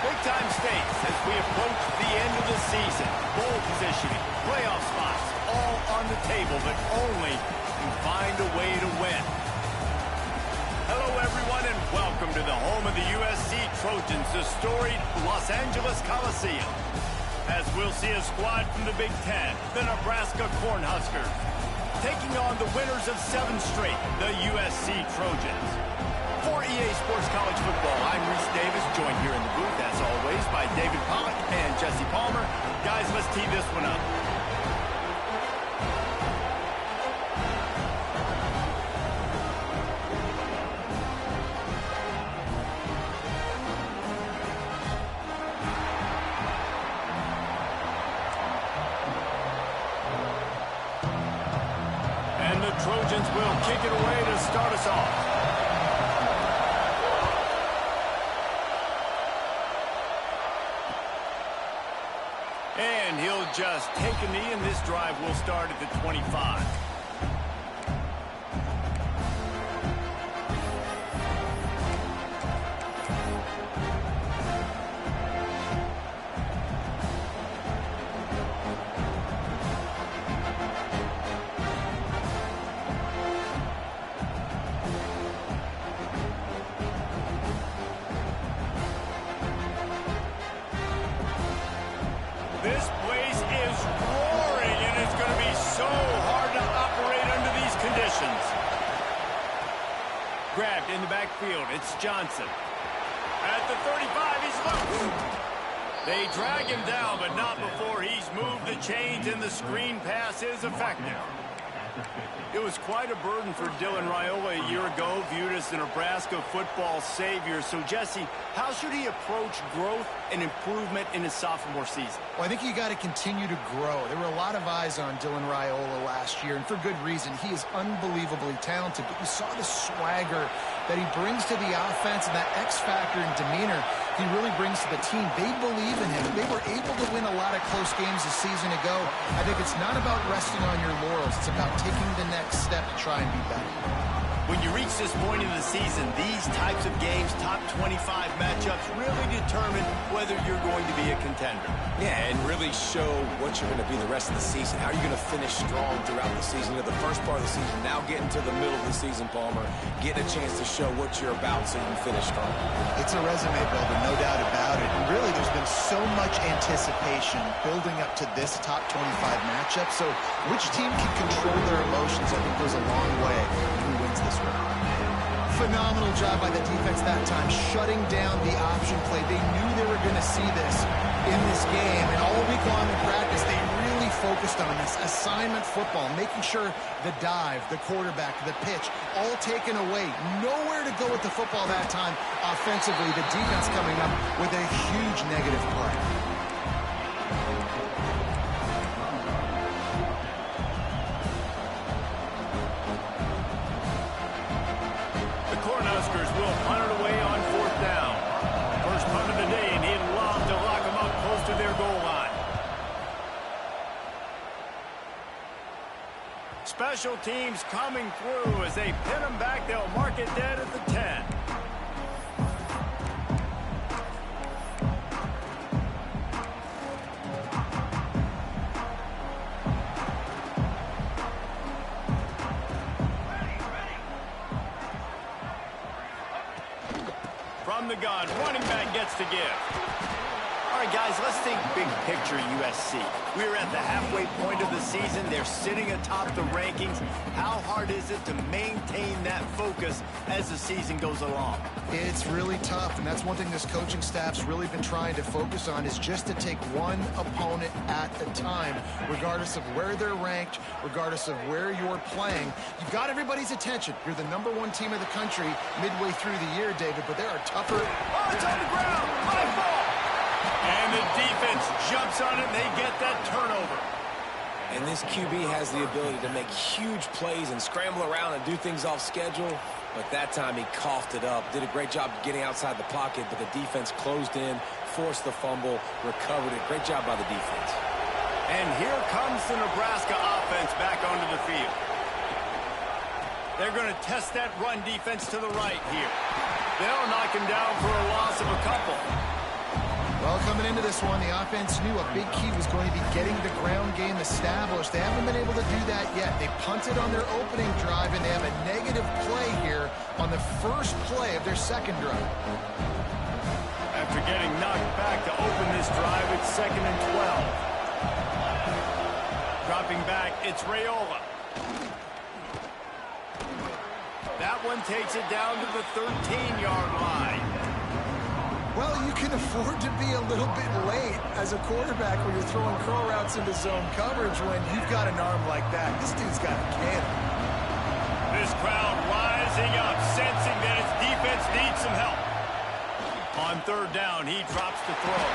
Big-time stakes as we approach the end of the season. Bowl positioning, playoff spots, all on the table, but only to find a way to win. Hello, everyone, and welcome to the home of the USC Trojans, the storied Los Angeles Coliseum. As we'll see a squad from the Big Ten, the Nebraska Cornhuskers, taking on the winners of 7 straight, the USC Trojans. For EA Sports College Football, I'm Reese Davis, joined here in the booth, as always, by David Pollock and Jesse Palmer. Guys, let's tee this one up. And the Trojans will kick it away to start us off. And he'll just take a knee, and this drive will start at the 25. This place is roaring, and it's going to be so hard to operate under these conditions. Grabbed in the backfield, it's Johnson. At the 35, he's loose. They drag him down, but not before he's moved the chains, and the screen pass is effective. It was quite a burden for Dylan Raiola a year ago, viewed as the Nebraska football savior. So, Jesse, how should he approach growth and improvement in his sophomore season? Well, I think you got to continue to grow. There were a lot of eyes on Dylan Raiola last year, and for good reason. He is unbelievably talented, but you saw the swagger that he brings to the offense and that X factor and demeanor he really brings to the team. They believe in him. They were able to win a lot of close games a season ago. I think it's not about resting on your laurels. It's about taking the next step to try and be better. When you reach this point in the season, these types of games, top 25 matchups, really determine whether you're going to be a contender. Yeah, and really show what you're going to be the rest of the season. How are you going to finish strong throughout the season? You know, the first part of the season, now getting to the middle of the season, Palmer, getting a chance to show what you're about so you can finish strong. It's a resume builder, no doubt about it. And really, there's been so much anticipation building up to this top 25 matchup. So which team can control their emotions, I think, goes a long way in who wins this one. Phenomenal job by the defense that time, shutting down the option play. They knew they were going to see this in this game, and all week long in practice, they really focused on this assignment football, making sure the dive, the quarterback, the pitch, all taken away. Nowhere to go with the football that time offensively. The defense coming up with a huge negative play. Cornhuskers will punt it away on 4th down. First punt of the day, and he'd love to lock them up close to their goal line. Special teams coming through as they pin them back. They'll mark it dead at the 10. From the gun, running back gets to give. All right, guys, let's think big picture USC. We're at the halfway point of the season. They're sitting atop the rankings. How hard is it to maintain that focus as the season goes along? It's really tough, and that's one thing this coaching staff's really been trying to focus on, is just to take one opponent at a time, regardless of where they're ranked, regardless of where you're playing. You've got everybody's attention. You're the #1 team in the country midway through the year, David, but there are tougher... Oh, it's on the ground! High ball! And the defense jumps on it, and they get that turnover. And this QB has the ability to make huge plays and scramble around and do things off schedule. But that time he coughed it up. Did a great job getting outside the pocket, but the defense closed in, forced the fumble, recovered it. Great job by the defense. And here comes the Nebraska offense back onto the field. They're going to test that run defense to the right here. They'll knock him down for a loss of a couple. Well, coming into this one, the offense knew a big key was going to be getting the ground game established. They haven't been able to do that yet. They punted on their opening drive, and they have a negative play here on the first play of their second drive. After getting knocked back to open this drive, it's 2nd and 12. Dropping back, it's Raiola. That one takes it down to the 13-yard line. Well, you can afford to be a little bit late as a quarterback when you're throwing curl routes into zone coverage when you've got an arm like that. This dude's got a cannon. This crowd rising up, sensing that its defense needs some help. On 3rd down, he drops the throw.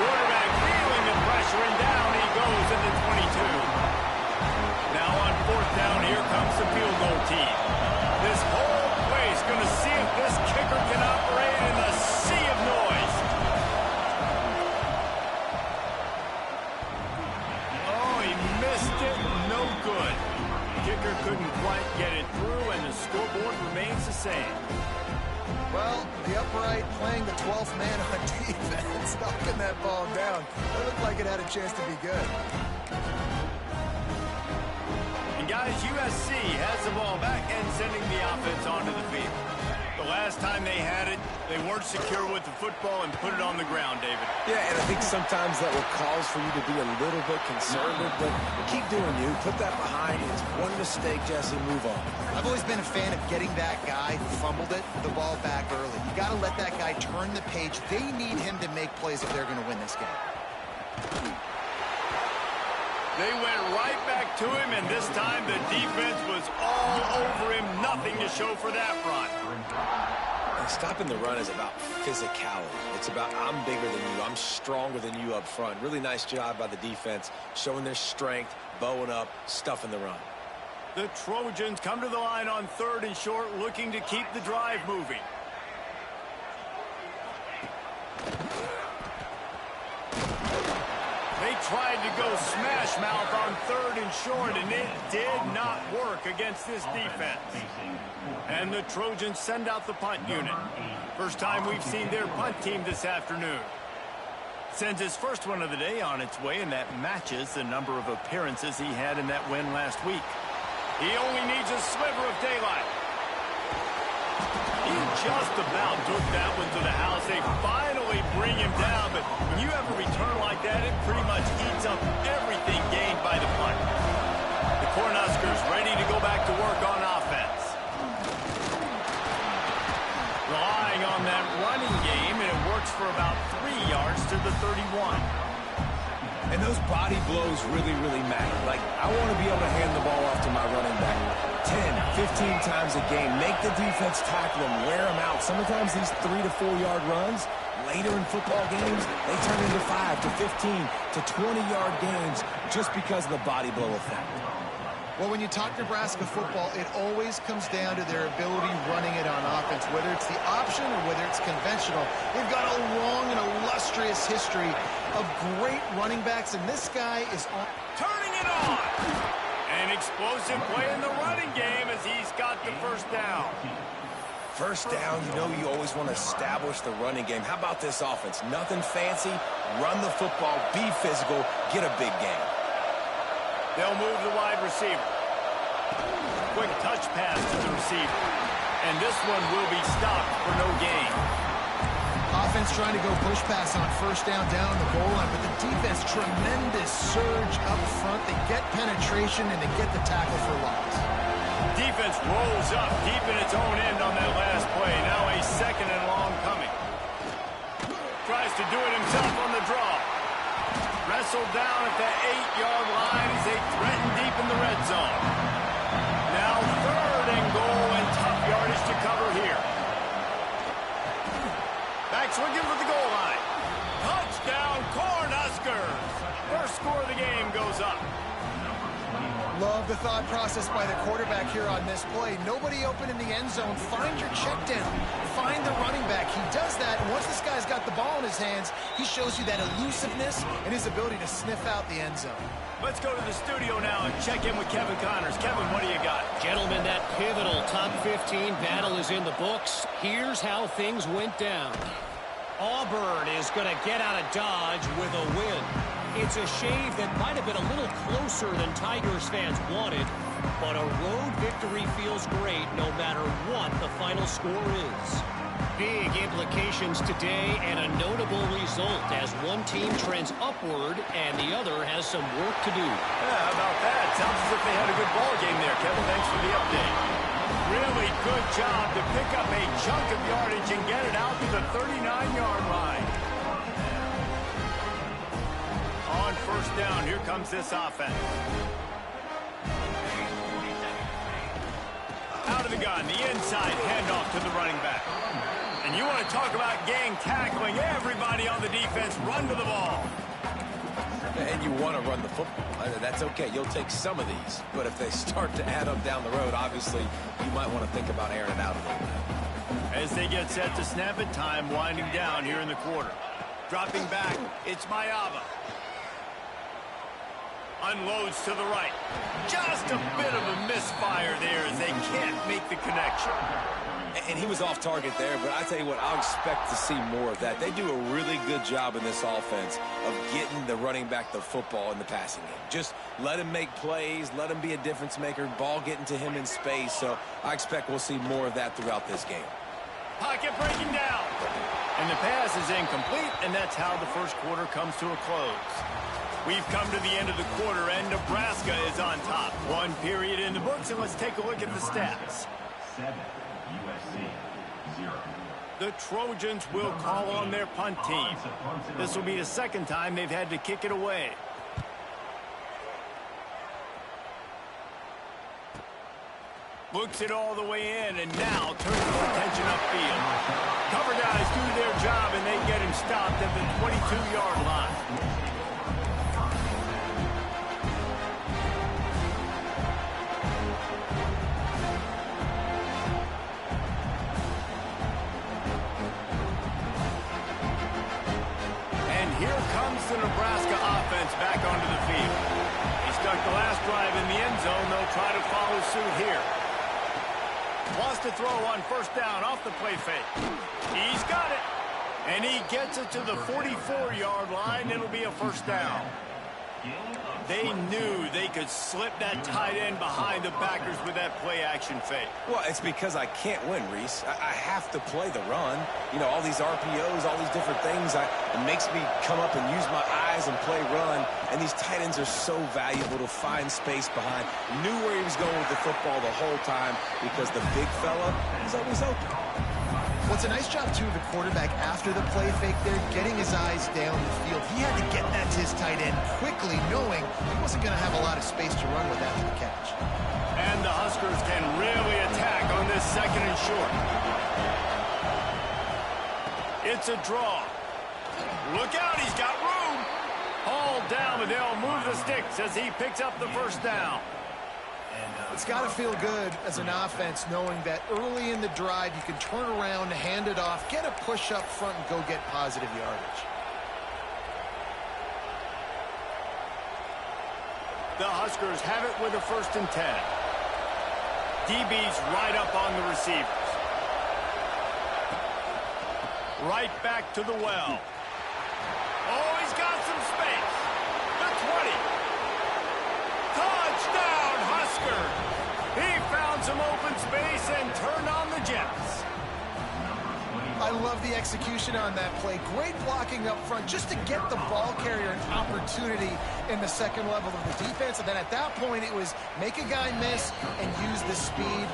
Quarterback feeling the pressure, and down he goes at the 22. Now on 4th down, here comes the field goal team. This whole place going to see if this kicker can operate in the sea of noise. Oh, he missed it. No good. Kicker couldn't quite get it through, and the scoreboard remains the same. Well, the upright playing the 12th man on defense, knocking that ball down. It looked like it had a chance to be good. And guys, USC has the ball back and sending the offense onto the field. The last time they had it, they weren't secure with the football and put it on the ground, David. Yeah, and I think sometimes that will cause for you to be a little bit conservative, but keep doing you. Put that behind. It's one mistake, Jesse. Move on. I've always been a fan of getting that guy who fumbled it, the ball back early. You got to let that guy turn the page. They need him to make plays if they're going to win this game. They went right back to him, and this time the defense was all over him. Nothing to show for that run. And stopping the run is about physicality. It's about I'm bigger than you. I'm stronger than you up front. Really nice job by the defense, showing their strength, bowing up, stuffing the run. The Trojans come to the line on 3rd and short, looking to keep the drive moving. They tried to go smash mouth on 3rd and short, and it did not work against this defense. And the Trojans send out the punt unit. First time we've seen their punt team this afternoon. Sends his first one of the day on its way, and that matches the number of appearances he had in that win last week. He only needs a sliver of daylight. He just about took that one to the house. They finally bring him down, but when you have a return like that, it pretty much eats up everything gained by the punt. The Cornhuskers ready to go back to work on offense. Relying on that running game, and it works for about 3 yards to the 31. And those body blows really, really matter. Like, I want to be able to hand the ball off to my running back 10, 15 times a game. Make the defense tackle them, wear them out. Sometimes these 3 to 4 yard runs, later in football games, they turn into 5 to 15 to 20-yard games just because of the body blow effect. Well, when you talk Nebraska football, it always comes down to their ability running it on offense, whether it's the option or whether it's conventional. They've got a long and illustrious history of great running backs, and this guy is on. Turning it on! An explosive play in the running game as he's got the first down. First down, you know you always want to establish the running game. How about this offense? Nothing fancy. Run the football, be physical, get a big game. They'll move the wide receiver. Quick touch pass to the receiver. And this one will be stopped for no gain. Offense trying to go push pass on first down the goal line, but the defense, tremendous surge up front. They get penetration, and they get the tackle for loss. Defense rolls up deep in its own end on that last play. Now a 2nd and long coming. Tries to do it himself on the draw. Wrestled down at the 8-yard line as they threaten deep in the red zone. Now 3rd and goal, and tough yardage to cover here. Back swinging for the goal line. Touchdown, Cornhuskers. First score of the game goes up. Love the thought process by the quarterback here on this play. Nobody open in the end zone. Find your check down. Find the running back. He does that, and once this guy's got the ball in his hands, he shows you that elusiveness and his ability to sniff out the end zone. Let's go to the studio now and check in with Kevin Connors. Kevin, what do you got? Gentlemen, that pivotal top 15 battle is in the books. Here's how things went down. Auburn is going to get out of Dodge with a win. It's a shave that might have been a little closer than Tigers fans wanted, but a road victory feels great no matter what the final score is. Big implications today and a notable result as one team trends upward and the other has some work to do. Yeah, how about that? Sounds as if they had a good ball game there, Kevin. Thanks for the update. Really good job to pick up a chunk of yardage and get it out to the 39-yard line. On first down, here comes this offense. Out of the gun, the inside handoff to the running back. And you want to talk about gang tackling, everybody on the defense run to the ball. And you want to run the football. That's okay. You'll take some of these. But if they start to add up down the road, obviously, you might want to think about airing it out a little bit. As they get set to snap it, time winding down here in the quarter. Dropping back, it's Ncaa. Unloads to the right. Just a bit of a misfire there as they can't make the connection. And he was off target there, but I tell you what, I'll expect to see more of that. They do a really good job in this offense of getting the running back the football in the passing game. Just let him make plays, let him be a difference maker, ball getting to him in space. So I expect we'll see more of that throughout this game. Pocket breaking down. And the pass is incomplete, and that's how the first quarter comes to a close. We've come to the end of the quarter, and Nebraska is on top. One period in the books, and let's take a look at the stats. 7, USC, 0. The Trojans will call on their punt team. This will be the second time they've had to kick it away. Looks it all the way in, and now turns his attention upfield. Cover guys do their job, and they get him stopped at the 22-yard line. The Nebraska offense back onto the field. He stuck the last drive in the end zone. They'll try to follow suit here. Wants to throw on first down off the play fake. He's got it. And he gets it to the 44-yard line. It'll be a first down. They knew they could slip that tight end behind the backers with that play-action fake. Well, it's because I can't win, Reese. I have to play the run. You know, all these RPOs, all these different things. It makes me come up and use my eyes and play run. And these tight ends are so valuable to find space behind. Knew where he was going with the football the whole time because the big fella is always open. Well, it's a nice job, too, of the quarterback after the play fake there, getting his eyes down the field. He had to get that to his tight end quickly, knowing he wasn't going to have a lot of space to run with after the catch. And the Huskers can really attack on this second and short. It's a draw. Look out, he's got room. Hauled down, but they'll move the sticks as he picks up the first down. It's got to feel good as an offense knowing that early in the drive you can turn around, hand it off, get a push up front, and go get positive yardage. The Huskers have it with a 1st and 10. DB's right up on the receivers. Right back to the well. Oh, he's got some space. The 20. Touchdown, Husker. He found some open space and turned on the Jets. I love the execution on that play. Great blocking up front just to get the ball carrier an opportunity in the second level of the defense. And then at that point, it was make a guy miss and use the speed.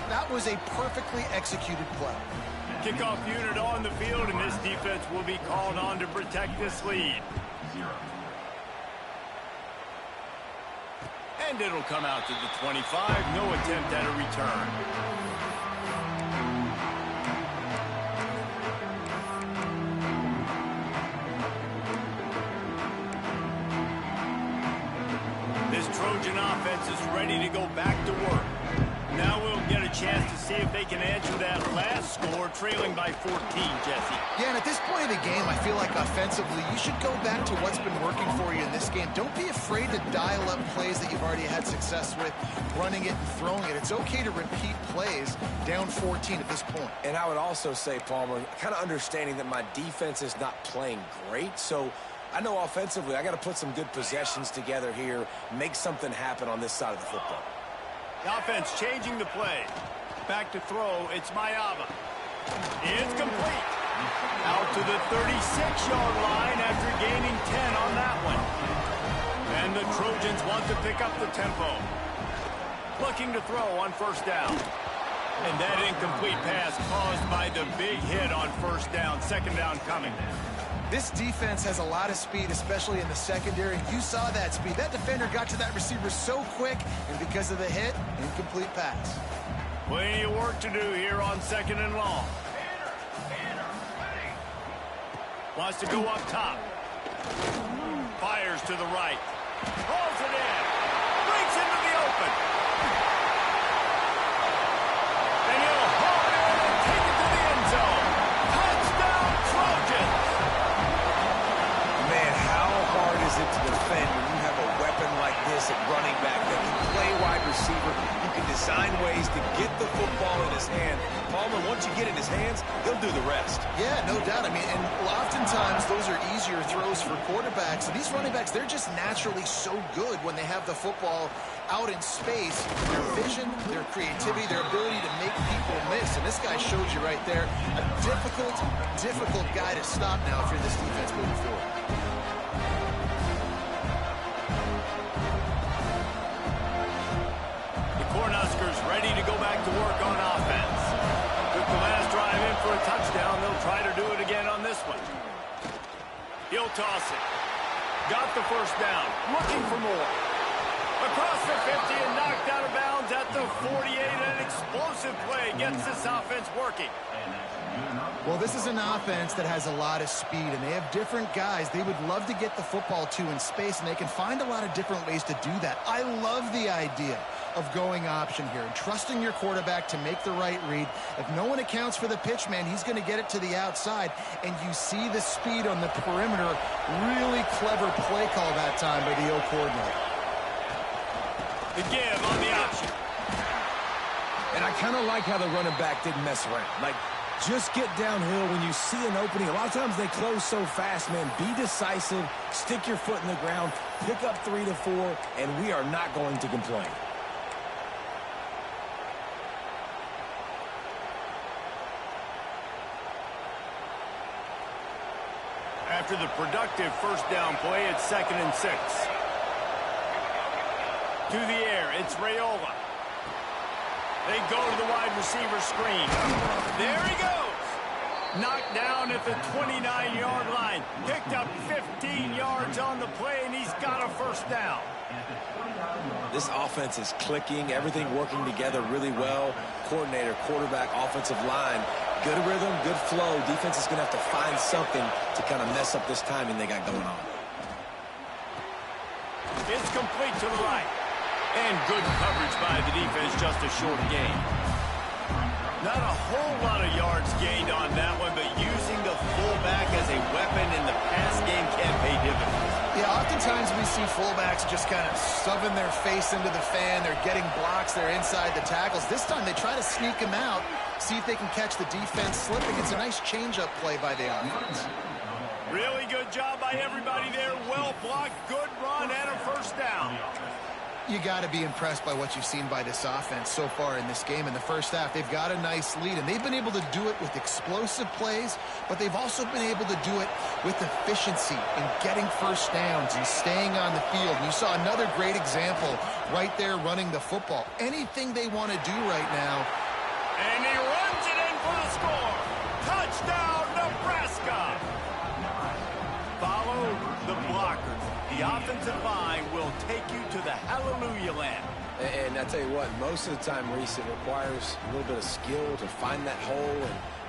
That was a perfectly executed play. Kickoff unit on the field, and this defense will be called on to protect this lead. 0. And it'll come out to the 25. No attempt at a return. This Trojan offense is ready to go back to work. Now we'll get a chance to see if they can answer that last score, trailing by 14, Jesse. Yeah, and at this point of the game, I feel like offensively, you should go back to what's been working for you in this game. Don't be afraid to dial up plays that you've already had success with, running it and throwing it. It's okay to repeat plays down 14 at this point. And I would also say, Palmer, kind of understanding that my defense is not playing great, so I know offensively I got to put some good possessions together here, make something happen on this side of the football. The offense changing the play. Back to throw, it's Ncaa. It's complete. Out to the 36-yard line after gaining 10 on that one. And the Trojans want to pick up the tempo. Looking to throw on first down. And that incomplete pass caused by the big hit on first down. Second down coming. This defense has a lot of speed, especially in the secondary. You saw that speed. That defender got to that receiver so quick, and because of the hit, incomplete pass. Plenty of work to do here on second and long. Wants to go up top. Fires to the right. Pulls it in. Breaks into the open. And he'll haul it in and take it to the end zone. Touchdown, Trojans! Man, how hard is it to defend when you have a weapon like this at running back that can play wide receiver? You can design ways to get the football in his hand. Palmer, once you get it in his hands, he'll do the rest. Yeah, no doubt. I mean, and oftentimes those are easier throws for quarterbacks. And these running backs, they're just naturally so good when they have the football out in space. Their vision, their creativity, their ability to make people miss. And this guy shows you right there, a difficult guy to stop now if you're this defense moving forward. The Cornhuskers ready to go back to work on offense. Took the last drive in for a touchdown. They'll try to do it again on this one. He'll toss it. Got the first down. Looking for more. Across the 50 and knocked out of bounds at the 48. An explosive play gets this offense working. Well, this is an offense that has a lot of speed, and they have different guys they would love to get the football to in space, and they can find a lot of different ways to do that. I love the idea of going option here and trusting your quarterback to make the right read. If no one accounts for the pitch, man, he's going to get it to the outside, and you see the speed on the perimeter. Really clever play call that time by the O coordinator. The give on the option. And I kind of like how the running back didn't mess around. Like, just get downhill when you see an opening. A lot of times they close so fast, man. Be decisive, stick your foot in the ground, pick up 3 to 4, and we are not going to complain. After the productive first down play, it's 2nd and 6. To the air, it's Raiola. They go to the wide receiver screen. There he goes. Knocked down at the 29-yard line. Picked up 15 yards on the play, and he's got a first down. This offense is clicking, everything working together really well. Coordinator, quarterback, offensive line. Good rhythm, good flow. Defense is going to have to find something to kind of mess up this timing they got going on. It's complete to the right. And good coverage by the defense, just a short gain. Not a whole lot of yards gained on that one, but using the fullback as a weapon in the pass game can pay dividends. Yeah, oftentimes we see fullbacks just kind of shoving their face into the fan. They're getting blocks. They're inside the tackles. This time they try to sneak him out, see if they can catch the defense slipping. It's a nice change-up play by the offense. Really good job by everybody there. Well blocked, good run, and a first down. You got to be impressed by what you've seen by this offense so far in this game. In the first half, they've got a nice lead, and they've been able to do it with explosive plays, but they've also been able to do it with efficiency and getting first downs and staying on the field. And you saw another great example right there running the football. Anything they want to do right now. And he runs it in for the score. Touchdown, Nebraska. Follow the blockers. The offensive line will take you to the hallelujah land. And I tell you what, most of the time, Reese, it requires a little bit of skill to find that hole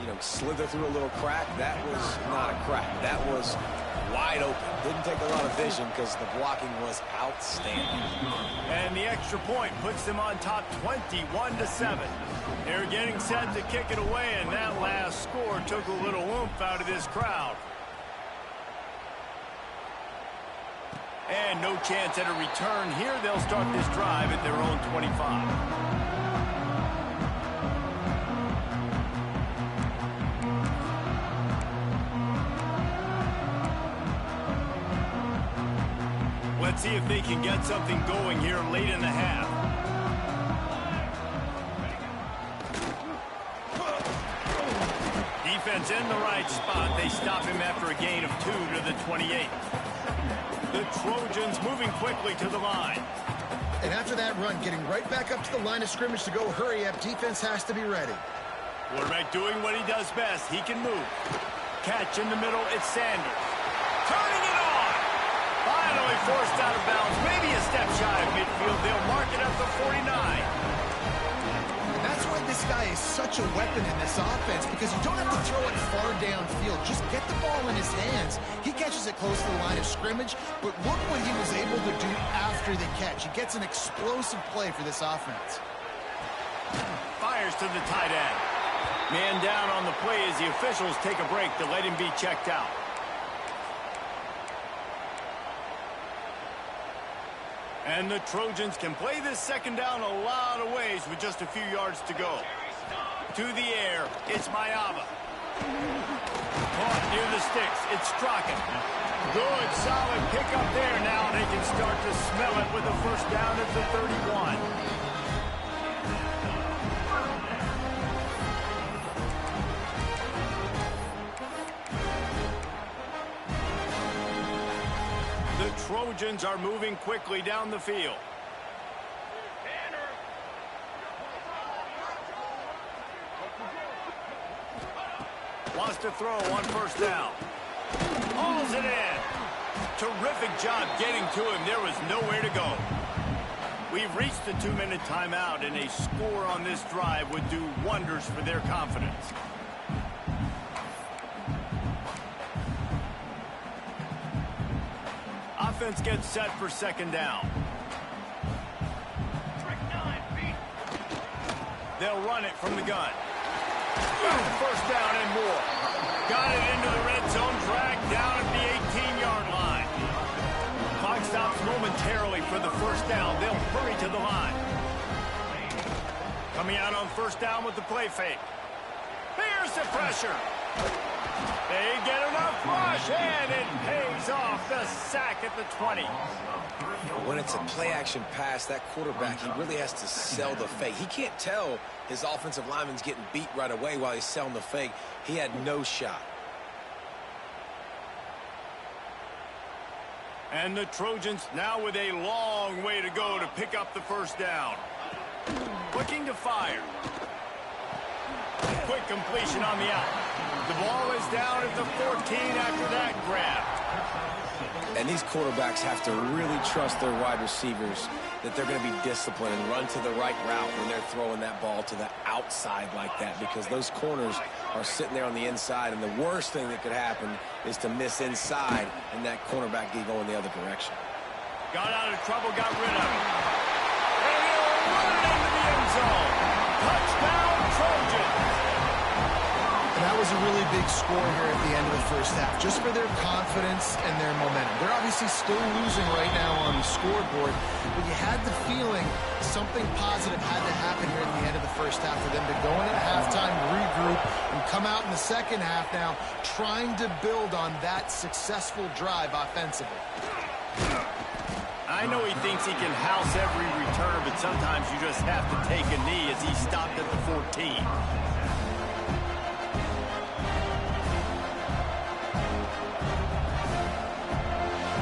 and, slither through a little crack. That was not a crack. That was wide open. Didn't take a lot of vision because the blocking was outstanding. And the extra point puts them on top 21-7. They're getting set to kick it away, and that last score took a little oomph out of this crowd. And no chance at a return here. They'll start this drive at their own 25. Let's see if they can get something going here late in the half. Defense in the right spot. They stop him after a gain of 2 to the 28. The Trojans moving quickly to the line. And after that run, getting right back up to the line of scrimmage to go hurry up, defense has to be ready. Quarterback doing what he does best. He can move. Catch in the middle. It's Sanders. Turning it on. Finally forced out of bounds. Maybe a step shy of midfield. They'll mark it up to 49. That's why this guy is such a weapon in this offense, because you don't have to throw it far downfield. Just get the ball in his hands. He catches it close to the line of scrimmage, but look what he was able to do after the catch. He gets an explosive play for this offense. Fires to the tight end. Man down on the play as the officials take a break to let him be checked out. And the Trojans can play this second down a lot of ways with just a few yards to go. To the air, it's Ncaa. Caught near the sticks, it's Strachan. Good, solid pickup there. Now they can start to smell it with a first down at the 31. The Trojans are moving quickly down the field. Wants to throw on first down. Hauls it in. Terrific job getting to him. There was nowhere to go. We've reached the 2-minute timeout, and a score on this drive would do wonders for their confidence. Offense gets set for second down. They'll run it from the gun. First down and more. Got it into the red zone, dragged down at the 18-yard line. Clock stops momentarily for the first down. They'll hurry to the line. Coming out on first down with the play fake. Here's the pressure. They get enough rush, and it pays off. The sack at the 20. When it's a play-action pass, that quarterback, he really has to sell the fake. He can't tell his offensive lineman's getting beat right away while he's selling the fake. He had no shot. And the Trojans now with a long way to go to pick up the first down. Looking to fire. Quick completion on the out. The ball is down at the 14 after that grab. And these quarterbacks have to really trust their wide receivers that they're going to be disciplined and run to the right route when they're throwing that ball to the outside like that, because those corners are sitting there on the inside, and the worst thing that could happen is to miss inside and that cornerback get going the other direction. Got out of trouble, got rid of it. And he'll run it into the end zone. Touchdown, Trojans. And that was a really big score here at the end of the first half, just for their confidence and their momentum. They're obviously still losing right now on the scoreboard, but you had the feeling something positive had to happen here at the end of the first half for them to go in at halftime, regroup, and come out in the second half now trying to build on that successful drive offensively. I know he thinks he can house every return, but sometimes you just have to take a knee as he stopped at the 14.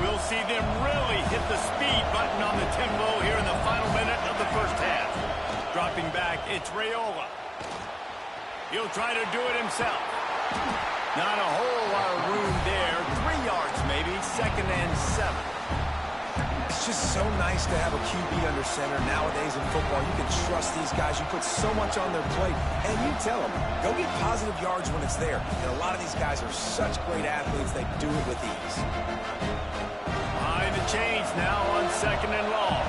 We'll see them really hit the speed button on the tempo here in the final minute of the first half. Dropping back, it's Raiola. He'll try to do it himself. Not a whole lot of room there. 3 yards maybe, 2nd and 7. It's just so nice to have a QB under center. Nowadays in football, you can trust these guys. You put so much on their plate, and you tell them, go get positive yards when it's there. And a lot of these guys are such great athletes, they do it with ease. Behind the chains now on 2nd and long.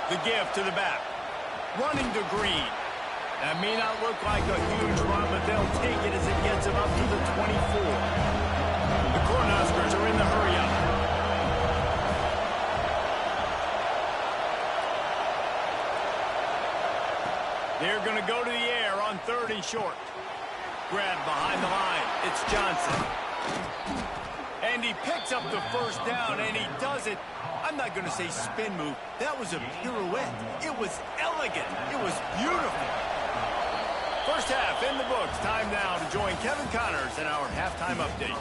The give to the back. Running to Green. That may not look like a huge run, but they'll take it as it gets them up to the 24. The Cornhuskers are in the hurry-up. They're going to go to the air on 3rd and short. Grab behind the line. It's Johnson. And he picks up the first down, and he does it. I'm not going to say spin move. That was a pirouette. It was elegant. It was beautiful. First half in the books. Time now to join Kevin Connors in our halftime update.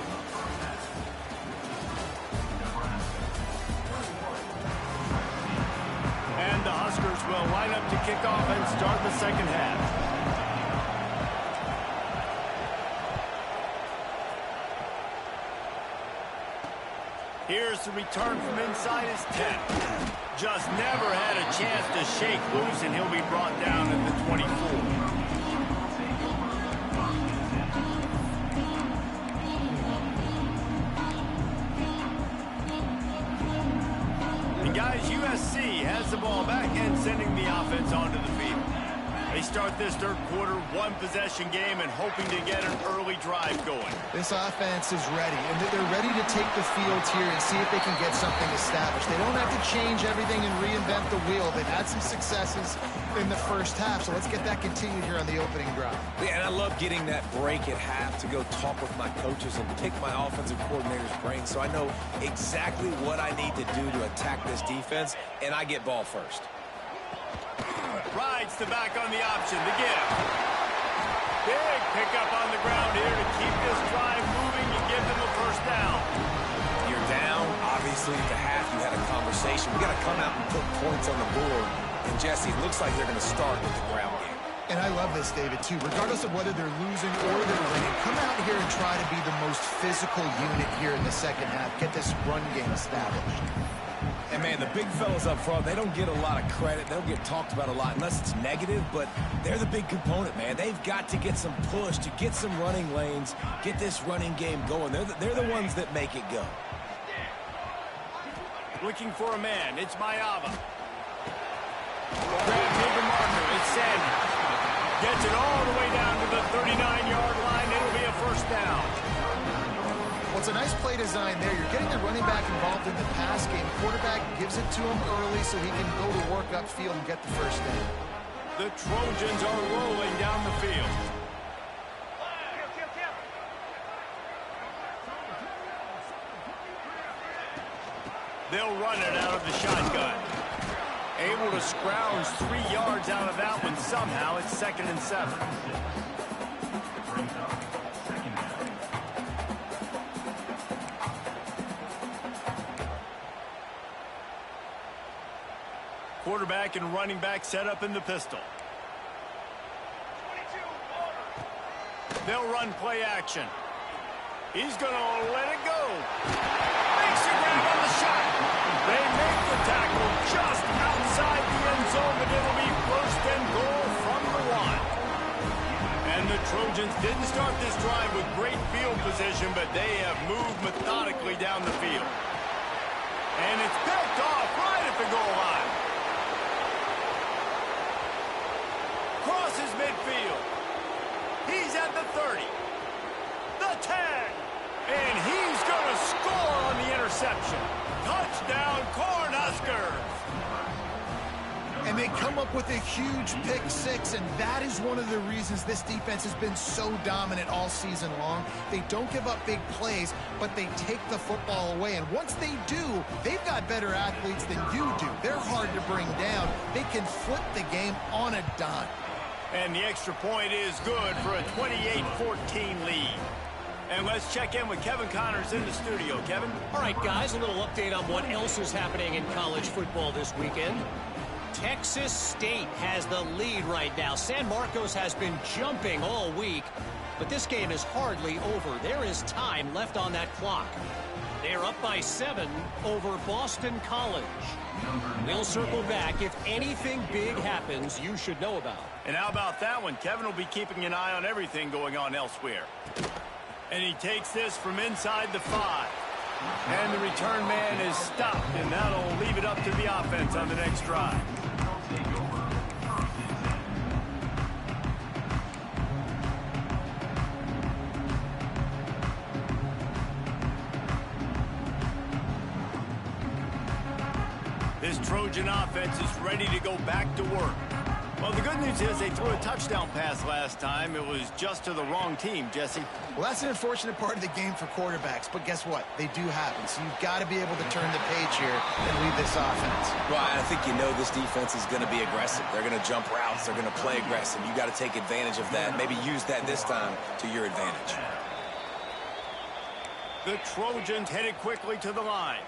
And the Huskers will line up to kick off and start the second half. Here's the return from inside his 10. Just never had a chance to shake loose, and he'll be brought down at the 24. And guys, USC has the ball back and sending the offense onto the field. They start this third quarter one-possession game and hoping to get an early drive going. This offense is ready, and they're ready to take the field here and see if they can get something established. They don't have to change everything and reinvent the wheel. They've had some successes in the first half, so let's get that continued here on the opening drive. Yeah, and I love getting that break at half to go talk with my coaches and pick my offensive coordinator's brain so I know exactly what I need to do to attack this defense, and I get ball first. Rides the back on the option, the give. Big pickup on the ground here to keep this drive moving and give them a first down. You're down. Obviously, at the half, you had a conversation. We got to come out and put points on the board. And, Jesse, it looks like they're going to start with the ground game. And I love this, David, too. Regardless of whether they're losing or they're winning, come out here and try to be the most physical unit here in the second half. Get this run game established. And, man, the big fellas up front, they don't get a lot of credit. They don't get talked about a lot unless it's negative, but they're the big component, man. They've got to get some push, to get some running lanes, get this running game going. They're the ones that make it go. Looking for a man. It's Mayava. Grab Martin. It's Sandy. Gets it all the way down to the 39-yard line. It'll be a first down. Well, it's a nice play design there. You're getting the running back involved in the pass game. Quarterback gives it to him early so he can go to work upfield and get the first down. The Trojans are rolling down the field. They'll run it out of the shotgun. Able to scrounge 3 yards out of that one somehow. It's 2nd and 7. Quarterback and running back set up in the pistol. They'll run play action. He's going to let it go. Makes a grab on the shot. They make the tackle just outside the end zone, but it'll be 1st and goal from the 1. And the Trojans didn't start this drive with great field position, but they have moved methodically down the field. And it's picked off right at the goal line. Crosses midfield. He's at the 30. The 10. And he's going to score on the interception. Touchdown, Cornhuskers. And they come up with a huge pick six, and that is one of the reasons this defense has been so dominant all season long. They don't give up big plays, but they take the football away. And once they do, they've got better athletes than you do. They're hard to bring down. They can flip the game on a dime. And the extra point is good for a 28-14 lead. And let's check in with Kevin Connors in the studio. Kevin? All right, guys, a little update on what else is happening in college football this weekend. Texas State has the lead right now. San Marcos has been jumping all week, but this game is hardly over. There is time left on that clock. They're up by 7 over Boston College. We'll circle back. If anything big happens, you should know about. And how about that one? Kevin will be keeping an eye on everything going on elsewhere. And he takes this from inside the 5. And the return man is stopped, and that'll leave it up to the offense on the next drive. This Trojan offense is ready to go back to work. Well, the good news is they threw a touchdown pass last time. It was just to the wrong team, Jesse. Well, that's an unfortunate part of the game for quarterbacks, but guess what? They do happen, so you've got to be able to turn the page here and lead this offense. Well, I think you know this defense is going to be aggressive. They're going to jump routes. They're going to play aggressive. You got to take advantage of that. Maybe use that this time to your advantage. The Trojans headed quickly to the line.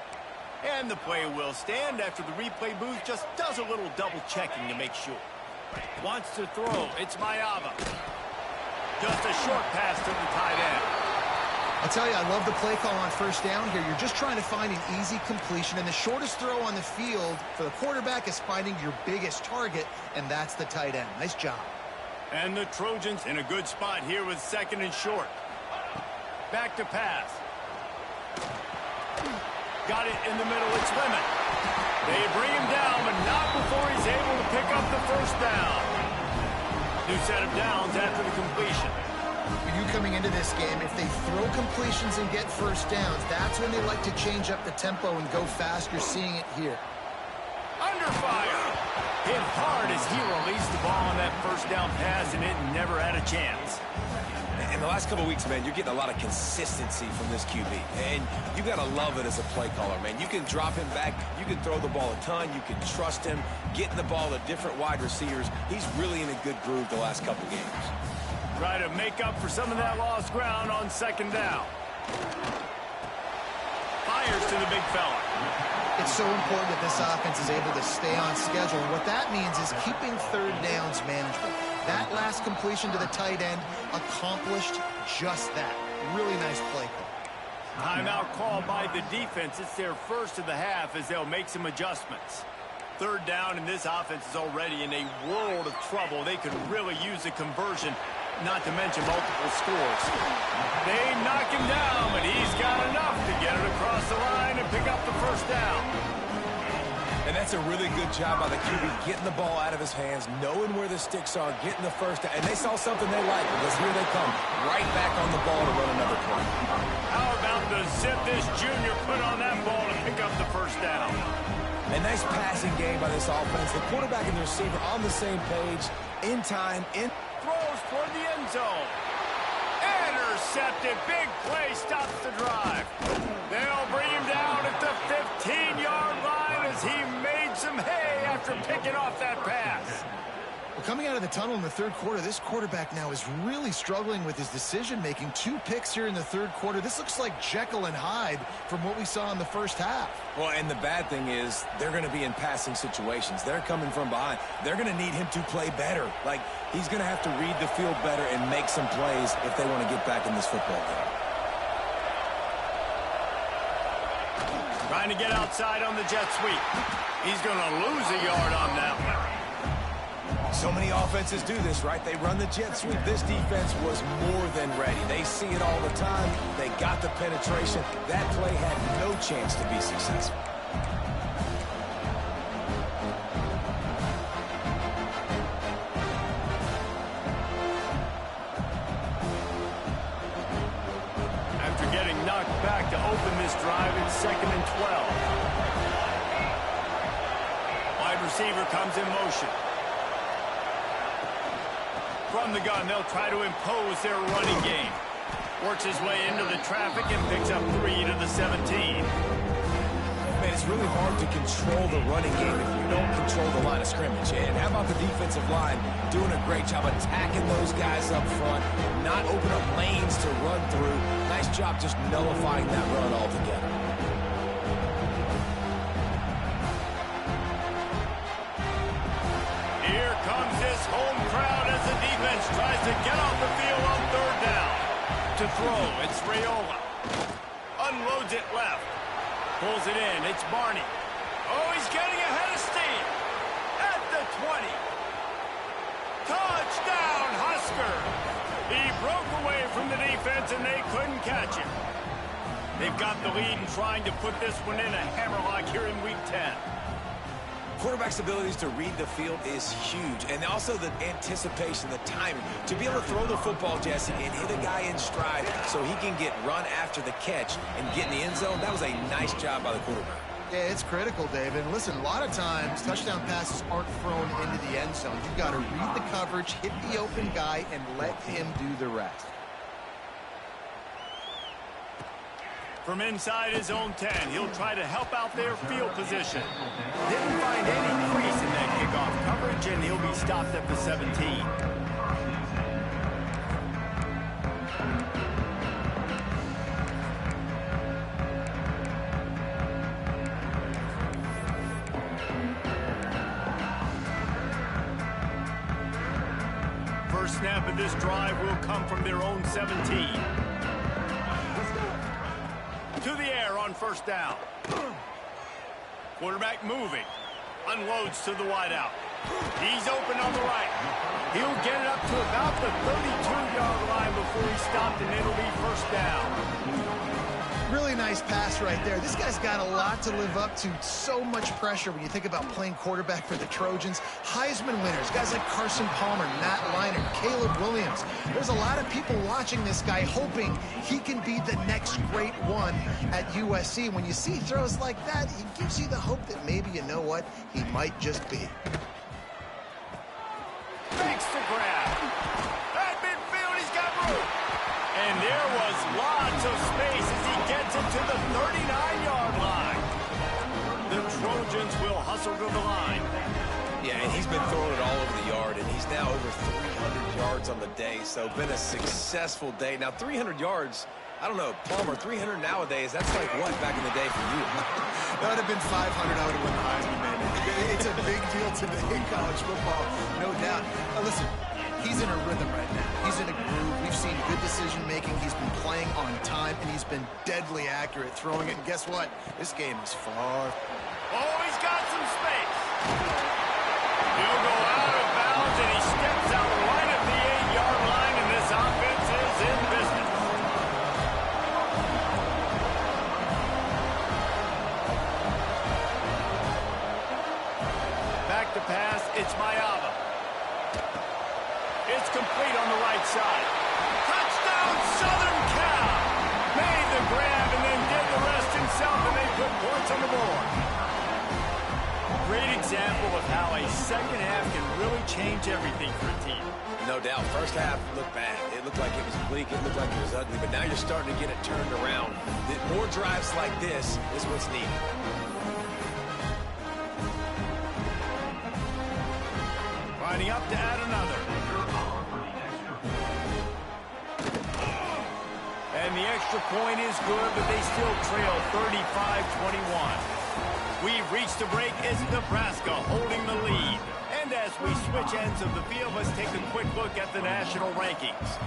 And the play will stand after the replay booth just does a little double checking to make sure. Wants to throw. It's Mayava. Just a short pass to the tight end. I'll tell you, I love the play call on first down here. You're just trying to find an easy completion, and the shortest throw on the field for the quarterback is finding your biggest target, and that's the tight end. Nice job. And the Trojans in a good spot here with 2nd and short. Back to pass. Got it in the middle. It's Lemon. They bring him down, but not before he's able to pick up the first down. New set of downs after the completion. For you coming into this game, if they throw completions and get first downs, that's when they like to change up the tempo and go fast. You're seeing it here. Under fire. Hit hard as he released the ball on that first down pass, and it never had a chance. In the last couple of weeks, man, you're getting a lot of consistency from this QB. And you got to love it as a play caller, man. You can drop him back. You can throw the ball a ton. You can trust him, getting the ball to different wide receivers. He's really in a good groove the last couple of games. Try to make up for some of that lost ground on 2nd down. Fires to the big fella. It's so important that this offense is able to stay on schedule. And what that means is keeping 3rd downs manageable. That last completion to the tight end accomplished just that. Really nice play call. Timeout call by the defense. It's their first of the half as they'll make some adjustments. 3rd down, and this offense is already in a world of trouble. They could really use a conversion, not to mention multiple scores. They knock him down, but he's got enough to get it across the line and pick up the first down. And that's a really good job by the QB, getting the ball out of his hands, knowing where the sticks are, getting the first down. And they saw something they like, because here they come, right back on the ball to run another play. How about the zip this junior put on that ball to pick up the first down? A nice passing game by this offense. The quarterback and the receiver on the same page, in time, in... Throws toward the end zone. Intercepted. Big play stops the drive. They'll bring him down at the 15-yard line as he made some hay after picking off that pass. Well, coming out of the tunnel in the 3rd quarter, this quarterback now is really struggling with his decision-making. 2 picks here in the 3rd quarter. This looks like Jekyll and Hyde from what we saw in the first half. Well, and the bad thing is they're going to be in passing situations. They're coming from behind. They're going to need him to play better. Like, he's going to have to read the field better and make some plays if they want to get back in this football game. Trying to get outside on the jet sweep. He's going to lose a yard on that one. So many offenses do this, right? They run the jet sweep. This defense was more than ready. They see it all the time. They got the penetration. That play had no chance to be successful. After getting knocked back to open this drive, it's 2nd and 12. Wide receiver comes in motion. From the gun, they'll try to impose their running game. Works his way into the traffic and picks up 3 to the 17. Man, it's really hard to control the running game if you don't control the line of scrimmage. And how about the defensive line doing a great job attacking those guys up front, not open up lanes to run through. Nice job just nullifying that run altogether. comes this home crowd as the defense tries to get off the field on third down. To throw, it's Raiola. Unloads it left. Pulls it in, it's Barney. Oh, he's getting ahead of steam. At the 20. Touchdown, Husker! He broke away from the defense and they couldn't catch him. They've got the lead and trying to put this one in a hammerlock here in Week 10. Quarterback's abilities to read the field is huge, and also the anticipation, the timing. To be able to throw the football, Jesse, and hit a guy in stride so he can get run after the catch and get in the end zone, that was a nice job by the quarterback. Yeah, it's critical, David. And listen, a lot of times, touchdown passes aren't thrown into the end zone. You've got to read the coverage, hit the open guy, and let him do the rest. From inside his own 10, he'll try to help out their field position. Didn't find any crease in that kickoff coverage, and he'll be stopped at the 17. First snap of this drive will come from their own 17. To the air on first down. Quarterback moving. Unloads to the wideout. He's open on the right. He'll get it up to about the 32-yard line before he's stopped, and it'll be first down. Really nice pass right there. This guy's got a lot to live up to. So much pressure when you think about playing quarterback for the Trojans. Heisman winners, guys like Carson Palmer, Matt Leinart, Caleb Williams. There's a lot of people watching this guy hoping he can be the next great one at USC. When you see throws like that, it gives you the hope that maybe, you know what, he might just be. Makes the grab. At midfield, he's got room. And there was lots of space as he gets it to the 39-yard line. The Trojans will hustle to the line. Yeah, and he's been throwing it all over the yard, and he's now over 300 yards on the day, so been a successful day. Now, 300 yards, I don't know, Palmer, 300 nowadays, that's like what back in the day for you? That would have been 500. I would have won the Heisman, man. It's a big deal today in college football, no doubt. Now, listen, he's in a rhythm right now. He's in a groove. We've seen good decision-making. He's been playing on time, and he's been deadly accurate throwing it. And guess what? This game is far. Oh, he's got some space. He'll go out of bounds, and he steps out right at the 8-yard line, and this offense is in business. Back to pass, it's Mayava. It's complete on the right side. Touchdown, Southern Cal! Made the grab and then did the rest himself, and they put points on the board. Great example of how a second half can really change everything for a team. No doubt. First half looked bad. It looked like it was bleak. It looked like it was ugly. But now you're starting to get it turned around. More drives like this is what's needed. Lining up to add another. And the extra point is good, but they still trail 35-21. We've reached the break. It's Nebraska holding the lead. And as we switch ends of the field, let's take a quick look at the national rankings.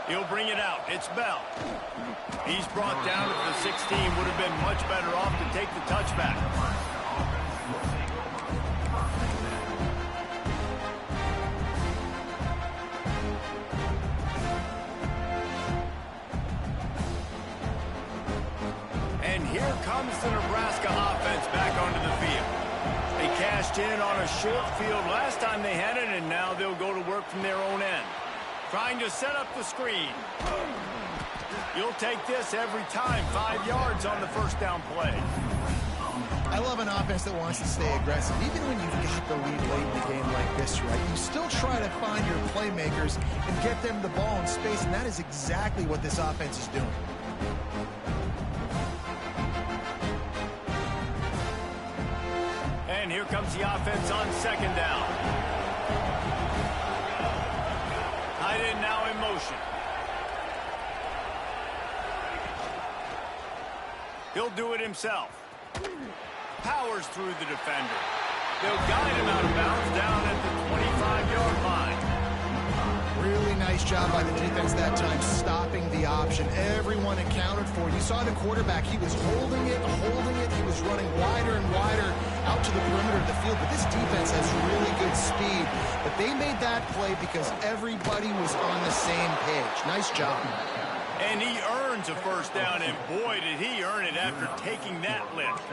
He'll bring it out. It's Bell. He's brought down at the 16. Would have been much better off to take the touchback. And here comes the Nebraska offense back onto the field. They cashed in on a short field last time they had it, and now they'll go to work from their own end. Trying to set up the screen. You'll take this every time. 5 yards on the first down play. I love an offense that wants to stay aggressive. Even when you've got the lead late in the game like this, right? You still try to find your playmakers and get them the ball in space, and that is exactly what this offense is doing. And here comes the offense on second down. Tight end now in motion. He'll do it himself. Powers through the defender. They'll guide him out of bounds down at the 25-yard line. Really nice job by the defense that time, stopping the option. Everyone accounted for it. You saw the quarterback. He was holding it. He was running wider and wider out to the perimeter of the field. But this defense has really good speed. But they made that play because everybody was on the same page. Nice job. And he earns a first down, and boy, did he earn it after taking that lift.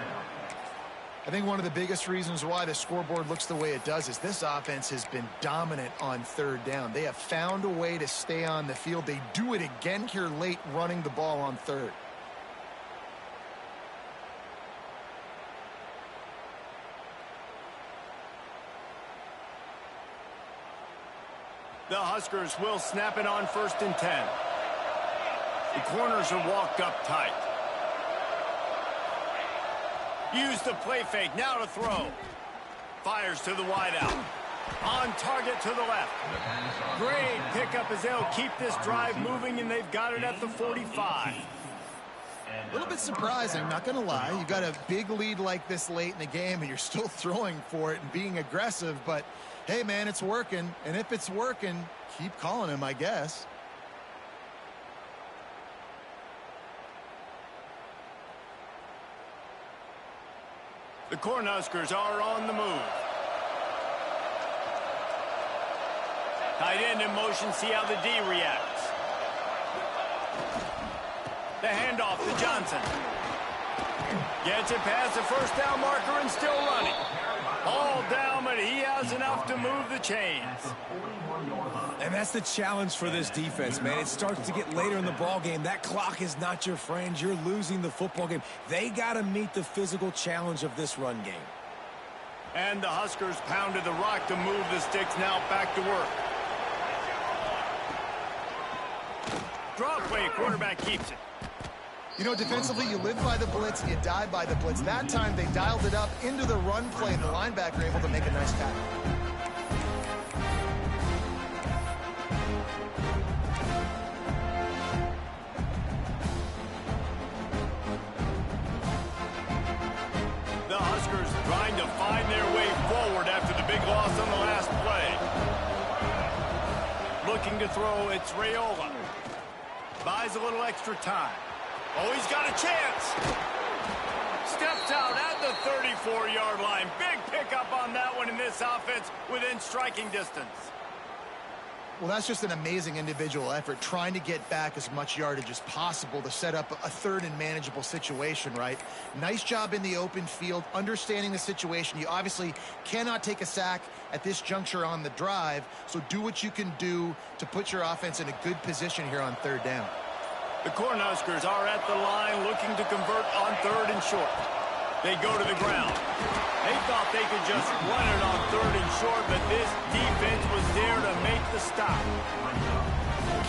I think one of the biggest reasons why the scoreboard looks the way it does is this offense has been dominant on third down. They have found a way to stay on the field. They do it again here late, running the ball on third. The Huskers will snap it on 1st and 10. The corners are walked up tight. Use the play fake, now to throw. Fires to the wideout. On target to the left. Great pickup as they'll keep this drive moving, and they've got it at the 45. A little bit surprising, not going to lie. You got a big lead like this late in the game, and you're still throwing for it and being aggressive. But, hey, man, it's working. And if it's working, keep calling him, I guess. The Cornhuskers are on the move. Tight end in motion, see how the D reacts. The handoff to Johnson. Gets it past the first down marker and still running. All down, but he has enough to move the chains. And that's the challenge for this defense, man. It starts to get later in the ball game. That clock is not your friend. You're losing the football game. They got to meet the physical challenge of this run game. And the Huskers pounded the rock to move the sticks. Now back to work. Draw play, quarterback keeps it. You know, defensively, you live by the blitz, you die by the blitz. That time, they dialed it up into the run play, and the linebacker able to make a nice tackle. The Huskers trying to find their way forward after the big loss on the last play. Looking to throw, it's Raiola. Buys a little extra time. Oh, he's got a chance. Steps out at the 34-yard line. Big pickup on that one in this offense within striking distance. Well, that's just an amazing individual effort, trying to get back as much yardage as possible to set up a third and manageable situation, right? Nice job in the open field, understanding the situation. You obviously cannot take a sack at this juncture on the drive, so do what you can do to put your offense in a good position here on third down. The Cornhuskers are at the line looking to convert on 3rd and short. They go to the ground. They thought they could just run it on 3rd and short, but this defense was there to make the stop.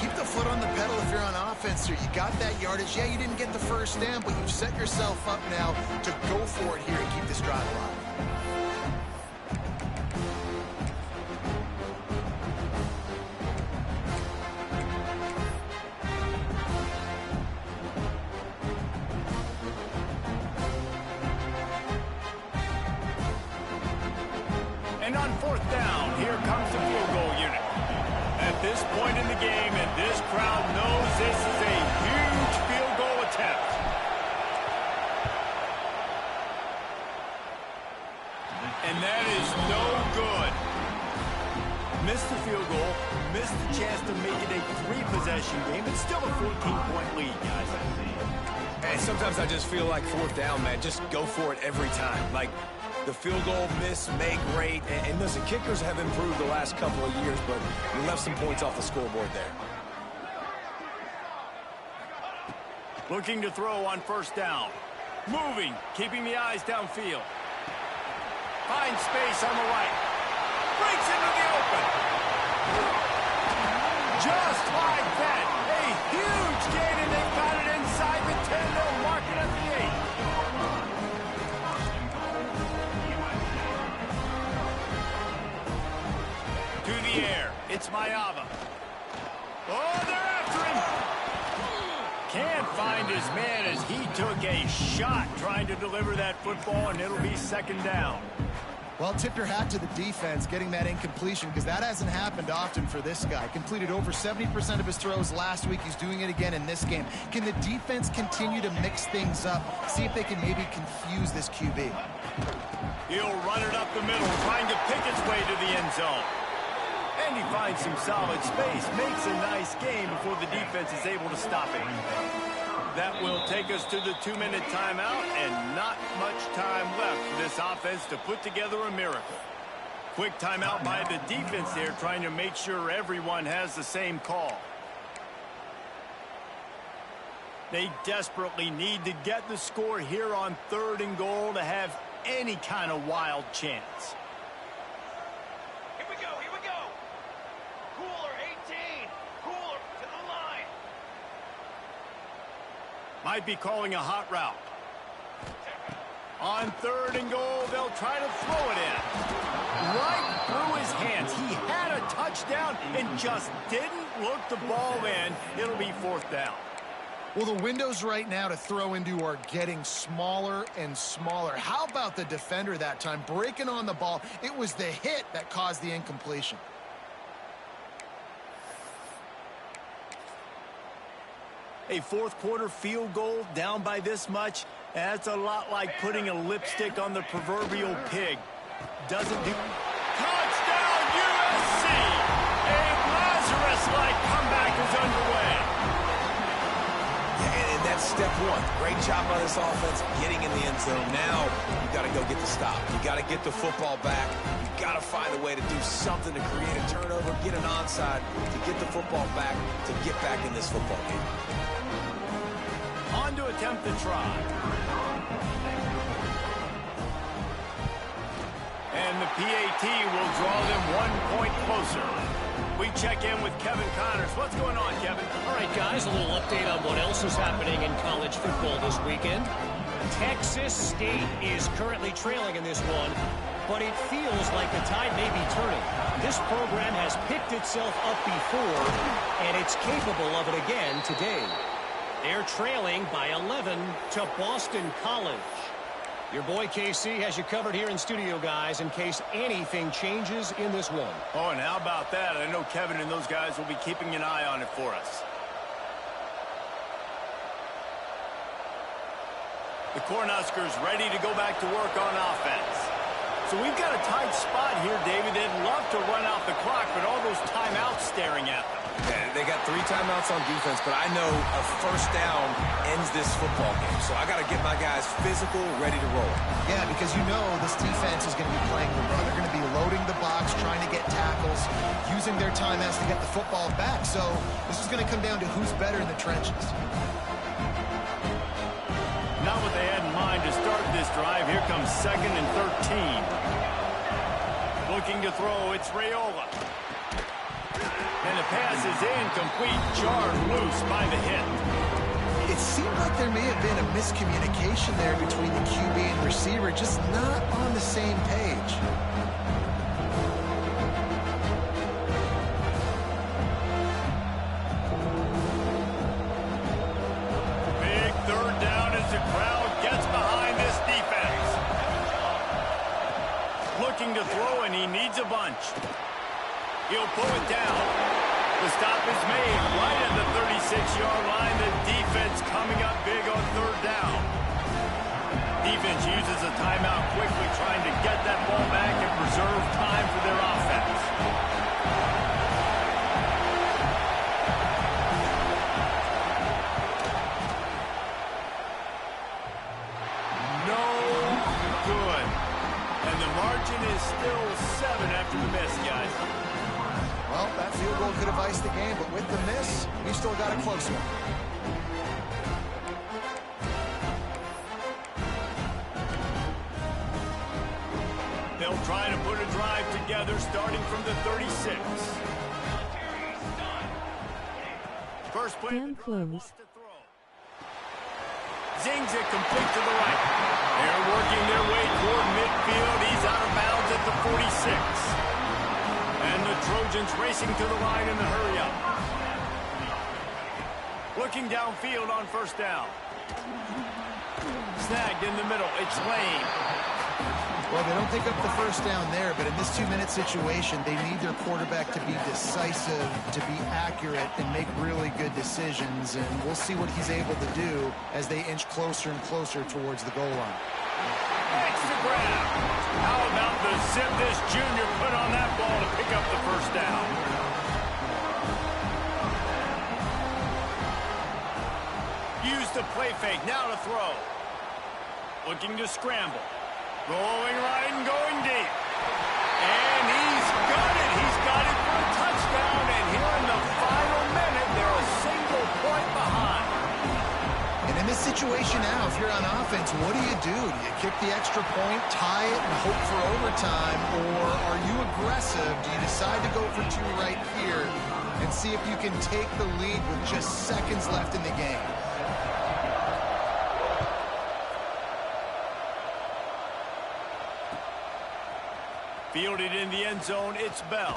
Keep the foot on the pedal if you're on offense here. You got that yardage. Yeah, you didn't get the first down, but you've set yourself up now to go for it here and keep this drive alive. And on 4th down, here comes the field goal unit. At this point in the game, and this crowd knows this is a huge field goal attempt. And that is no good. Missed the field goal, missed the chance to make it a 3-possession game. It's still a 14-point lead, guys. And sometimes I just feel like 4th down, man. Just go for it every time. Like, the field goal miss, make great. And listen, kickers have improved the last couple of years, but you left some points off the scoreboard there. Looking to throw on 1st down. Moving, keeping the eyes downfield. Finds space on the right. Breaks into the open. Just like that. A huge gain, and they've got it inside the 10. They'll mark it at the 8. To the air. It's Mayava. Oh, they're after him. Can't find his man as he took a shot trying to deliver that football, and it'll be second down. Well, tip your hat to the defense getting that incompletion, because that hasn't happened often for this guy. Completed over 70% of his throws last week. He's doing it again in this game. Can the defense continue to mix things up? See if they can maybe confuse this QB. He'll run it up the middle, trying to pick his way to the end zone. And he finds some solid space, makes a nice game before the defense is able to stop him. That will take us to the 2-minute timeout, and not much time left for this offense to put together a miracle. Quick timeout by the defense there, trying to make sure everyone has the same call. They desperately need to get the score here on 3rd and goal to have any kind of wild chance. Here we go, here we go. Cooler 18, cooler to the line. Might be calling a hot route. On 3rd and goal, they'll try to throw it in. Right through his hands. He had a touchdown and just didn't look the ball in. It'll be 4th down. Well, the windows right now to throw into are getting smaller and smaller. How about the defender that time breaking on the ball? It was the hit that caused the incompletion. A 4th quarter field goal down by this much, that's a lot like putting a lipstick on the proverbial pig. Doesn't do... Touchdown, USC! A Lazarus-like comeback is underway. And that's step one. Great job by this offense getting in the end zone. Now you got to go get the stop. You got to get the football back. You got to find a way to do something to create a turnover, get an onside, to get the football back, to get back in this football game. On to attempt the try. And the PAT will draw them 1 point closer. We check in with Kevin Connors. What's going on, Kevin? All right, guys, a little update on what else is happening in college football this weekend. Texas State is currently trailing in this one, but it feels like the tide may be turning. This program has picked itself up before, and it's capable of it again today. They're trailing by 11 to Boston College. Your boy KC has you covered here in studio, guys, in case anything changes in this one. Oh, and how about that? I know Kevin and those guys will be keeping an eye on it for us. The Cornhuskers ready to go back to work on offense. So we've got a tight spot here, David. They'd love to run out the clock, but all those timeouts staring at them. Yeah, they got 3 timeouts on defense, but I know a first down ends this football game. So I got to get my guys physical, ready to roll. Yeah, because you know this defense is going to be playing the run. They're going to be loading the box, trying to get tackles, using their timeouts to get the football back. So this is going to come down to who's better in the trenches. Not what they had in mind to start this drive. Here comes 2nd and 13. Looking to throw, it's Raiola. And the pass is incomplete, jarred loose by the hit. It seemed like there may have been a miscommunication there between the QB and receiver, just not on the same page. Big 3rd down as the crowd gets behind this defense. Looking to throw, and he needs a bunch. He'll pull it down. The stop is made right at the 36-yard line. The defense coming up big on 3rd down. Defense uses a timeout quickly, trying to get that ball back and preserve time for their offense. No good. And the margin is still 7 after the miss, guys. Well, that field goal could have iced the game, but with the miss, we still got a close one. They'll try to put a drive together starting from the 36. First play. Damn close. Zings it complete to the right. They're working their way toward midfield. He's out of bounds at the 46. And the Trojans racing to the line in the hurry up. Looking downfield on 1st down. Snagged in the middle. It's Lane. Well, they don't pick up the first down there, but in this 2-minute situation, they need their quarterback to be decisive, to be accurate, and make really good decisions. And we'll see what he's able to do as they inch closer and closer towards the goal line. Extra grab. How about the zip this junior put on that ball to pick up the first down? Use the play fake. Now to throw. Looking to scramble. Rolling right and going deep. And he's got it. He's got it for a touchdown. And here in the final minute, they're a single point behind. And in this situation now, if you're on offense, what do? Do you kick the extra point, tie it, and hope for overtime? Or are you aggressive? Do you decide to go for two right here and see if you can take the lead with just seconds left in the game? Fielded in the end zone, it's Bell.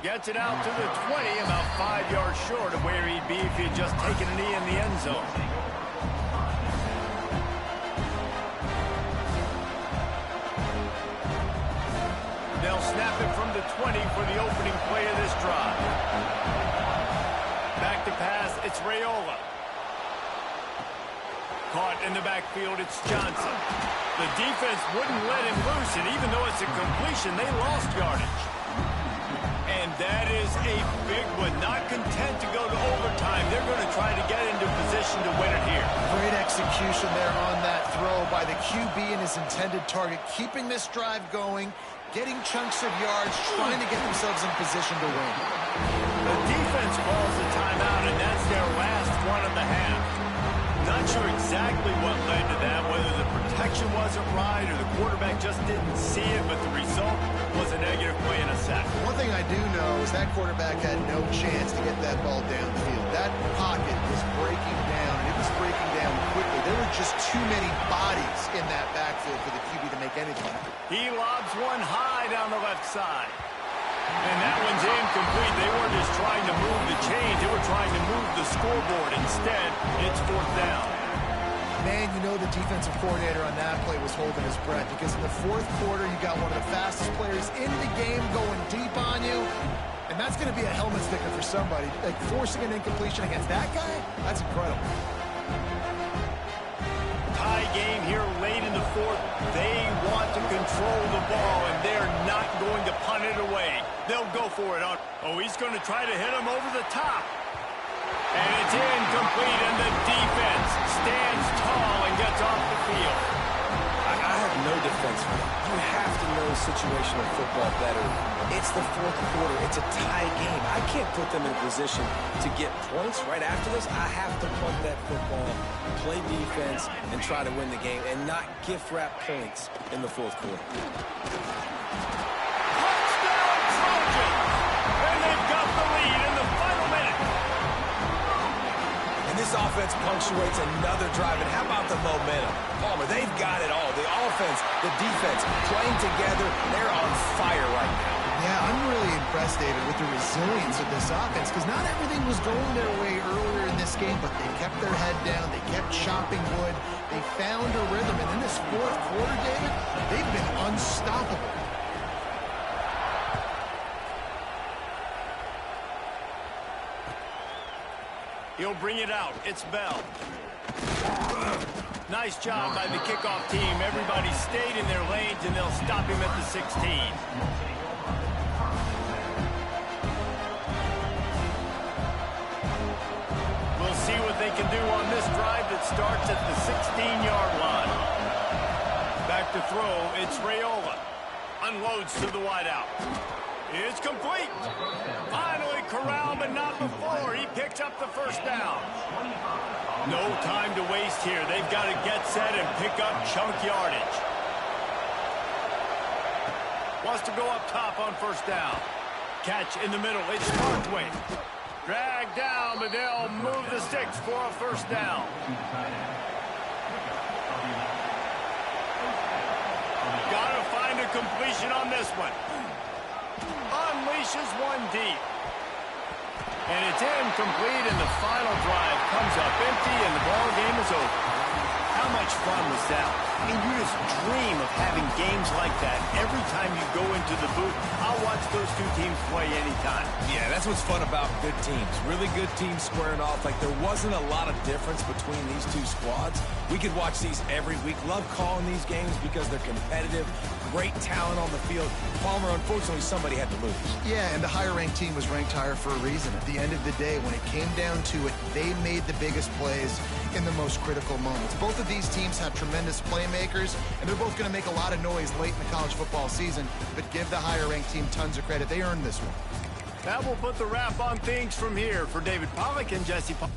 Gets it out to the 20, about 5 yards short of where he'd be if he had just taken a knee in the end zone. They'll snap it from the 20 for the opening play of this drive. Back to pass, it's Raiola. Caught in the backfield, it's Johnson. The defense wouldn't let him loose, and even though it's a completion, they lost yardage. And that is a big one. Not content to go to overtime. They're going to try to get into position to win it here. Great execution there on that throw by the QB and his intended target, keeping this drive going, getting chunks of yards, trying to get themselves in position to win. The defense calls the timeout, and that's their last one of the half. Not sure exactly what led to that, whether the protection wasn't right or the quarterback just didn't see it, but the result was a negative play and a sack. One thing I do know is that quarterback had no chance to get that ball downfield. That pocket was breaking down, and it was breaking down quickly. There were just too many bodies in that backfield for the QB to make anything happen. He lobs one high down the left side. And that one's incomplete. They weren't just trying to move the chains. They were trying to move the scoreboard. Instead, it's fourth down. Man, you know the defensive coordinator on that play was holding his breath because in the fourth quarter, you got one of the fastest players in the game going deep on you. And that's going to be a helmet sticker for somebody. Like forcing an incompletion against that guy, that's incredible. Tie game here late in the fourth. They want to control the ball, and they're not going to punt it away. They'll go for it. Oh, he's going to try to hit him over the top. And it's incomplete, and the defense stands tall and gets off the field. I have no defense for that. You have to know situational football better. It's the fourth quarter. It's a tie game. I can't put them in a position to get points right after this. I have to punt that football, play defense, and try to win the game and not gift wrap points in the fourth quarter. Touchdown Trojans! And they've got the lead in the final minute. And this offense punctuates another drive. And how about the momentum? Palmer, they've got it all. The offense, the defense, playing together. They're on fire right now. Yeah, I'm really impressed, David, with the resilience of this offense because not everything was going their way earlier in this game, but they kept their head down. They kept chopping wood. They found a rhythm. And in this fourth quarter, David, they've been unstoppable. He'll bring it out. It's Bell. Nice job by the kickoff team. Everybody stayed in their lanes, and they'll stop him at the 16. We'll see what they can do on this drive that starts at the 16-yard line. Back to throw. It's Raiola. Unloads to the wideout. It's complete. Finally corralled, but not before. He picks up the first down. No time to waste here. They've got to get set and pick up chunk yardage. Wants to go up top on first down. Catch in the middle. It's Parkway. Dragged down, but they'll move the sticks for a first down. Got to find a completion on this one. Unleashes one deep. And it's incomplete, and the final drive comes up empty, and the ball game is over. How much fun was that? I mean, you just dream of having games like that every time you go into the booth. I'll watch those two teams play anytime. Yeah, that's what's fun about good teams. Really good teams squaring off. Like, there wasn't a lot of difference between these two squads. We could watch these every week. Love calling these games because they're competitive. Great talent on the field. Palmer, unfortunately, somebody had to lose. Yeah, and the higher-ranked team was ranked higher for a reason. At the end of the day, when it came down to it, they made the biggest plays in the most critical moments. Both of these teams have tremendous playmakers, and they're both going to make a lot of noise late in the college football season, but give the higher-ranked team tons of credit. They earned this one. That will put the wrap on things from here for David Pollack and Jesse Pollack.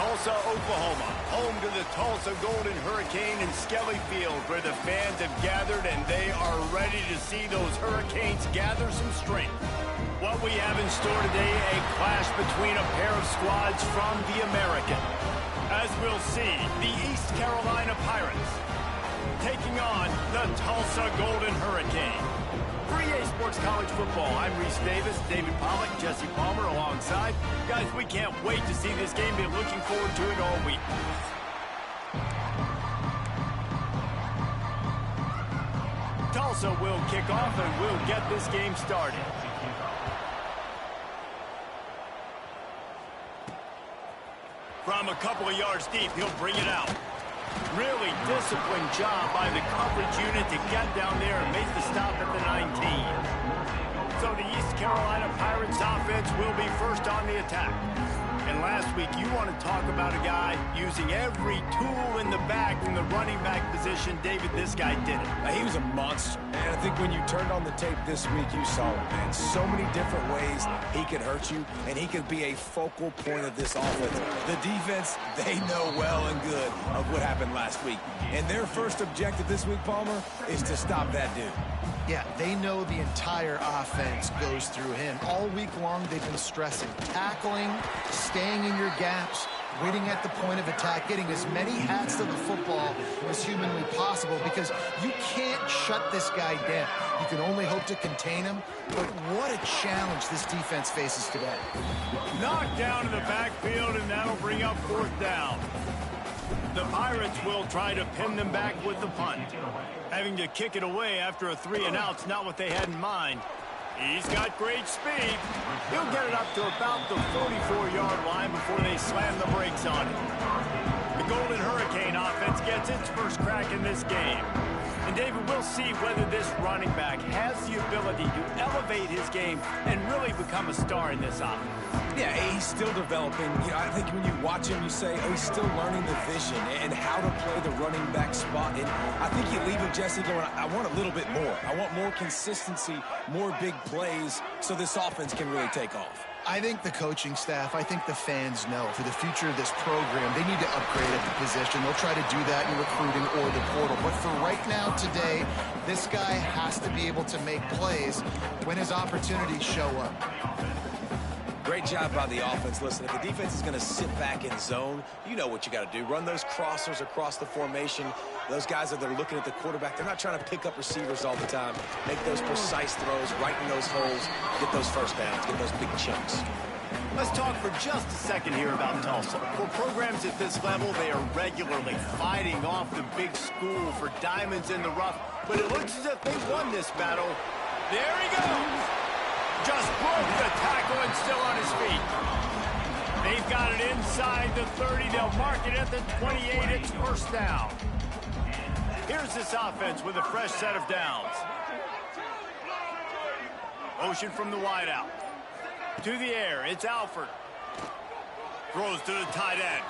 Tulsa, Oklahoma, home to the Tulsa Golden Hurricane in Skelly Field, where the fans have gathered and they are ready to see those Hurricanes gather some strength. What we have in store today, a clash between a pair of squads from the American. As we'll see, the East Carolina Pirates taking on the Tulsa Golden Hurricane. For EA Sports College Football, I'm Reese Davis, David Pollack, Jesse Palmer alongside. Guys, we can't wait to see this game. Been looking forward to it all week. Tulsa will kick off and we'll get this game started. From a couple of yards deep, he'll bring it out. Really disciplined job by the coverage unit to get down there and make the stop at the 19. So the East Carolina Pirates offense will be first on the attack. And last week, you want to talk about a guy using every tool in the back in the running back position. David, this guy did it. He was a monster. And I think when you turned on the tape this week, you saw it, man. So many different ways he could hurt you, and he could be a focal point of this offense. The defense, they know well and good of what happened last week. And their first objective this week, Palmer, is to stop that dude. Yeah, they know the entire offense goes through him. All week long, they've been stressing tackling, staying in your gaps, waiting at the point of attack, getting as many hats to the football as humanly possible, because you can't shut this guy down. You can only hope to contain him, but what a challenge this defense faces today. Knocked down in the backfield, and that'll bring up fourth down. The Pirates will try to pin them back with the punt. Having to kick it away after a 3-and-out's not what they had in mind. He's got great speed. He'll get it up to about the 44-yard line before they slam the brakes on it. The Golden Hurricane offense gets its first crack in this game. And David, we'll see whether this running back has the ability to elevate his game and really become a star in this offense. Yeah, he's still developing. You know, I think when you watch him, you say, oh, he's still learning the vision and how to play the running back spot. And I think you leave him, Jesse, going, I want a little bit more. I want more consistency, more big plays, so this offense can really take off. I think the coaching staff, I think the fans know for the future of this program, they need to upgrade at the position. They'll try to do that in recruiting or the portal. But for right now, today, this guy has to be able to make plays when his opportunities show up. Great job by the offense. Listen, if the defense is going to sit back in zone, you know what you got to do. Run those crossers across the formation. Those guys that are looking at the quarterback, they're not trying to pick up receivers all the time. Make those precise throws, right in those holes, get those first downs, get those big chunks. Let's talk for just a second here about Tulsa. For programs at this level, they are regularly fighting off the big school for diamonds in the rough, but it looks as if they won this battle. There he goes! Just broke the tackle and still on his feet. They've got it inside the 30. They'll mark it at the 28. It's first down. Here's this offense with a fresh set of downs. Motion from the wideout. To the air, it's Alford. Throws to the tight end.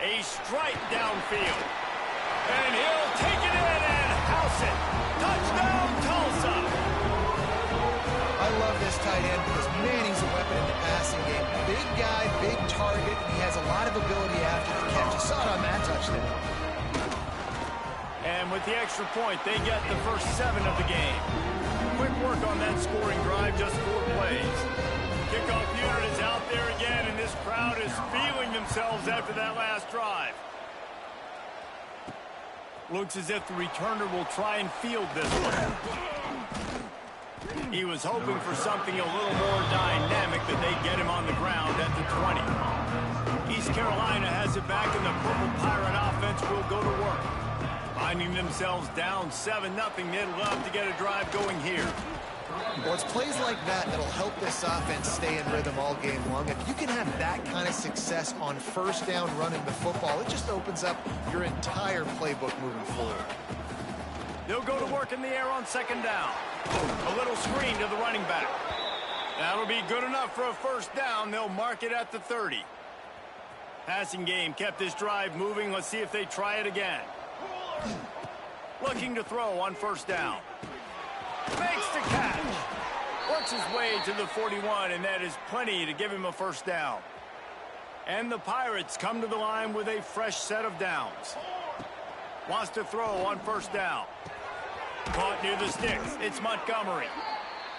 A strike downfield. And he'll take it in and house it. Touchdown, Tulsa! I love this tight end because, man, he's a weapon in the passing game. Big guy, big target, and he has a lot of ability after the catch. You saw it on that touchdown. And with the extra point, they get the first 7 of the game. Quick work on that scoring drive, just 4 plays. Kickoff unit is out there again, and this crowd is feeling themselves after that last drive. Looks as if the returner will try and field this one. He was hoping for something a little more dynamic, that they get him on the ground at the 20. East Carolina has it back, and the Purple Pirate offense will go to work. Finding themselves down 7-0, they'd love to get a drive going here. Well, it's plays like that that'll help this offense stay in rhythm all game long. If you can have that kind of success on first down running the football, it just opens up your entire playbook moving forward. They'll go to work in the air on second down. A little screen to the running back. That'll be good enough for a first down. They'll mark it at the 30. Passing game kept this drive moving. Let's see if they try it again. Looking to throw on first down. Makes the catch. Works his way to the 41, and that is plenty to give him a first down. And the Pirates come to the line with a fresh set of downs. Wants to throw on first down. Caught near the sticks. It's Montgomery.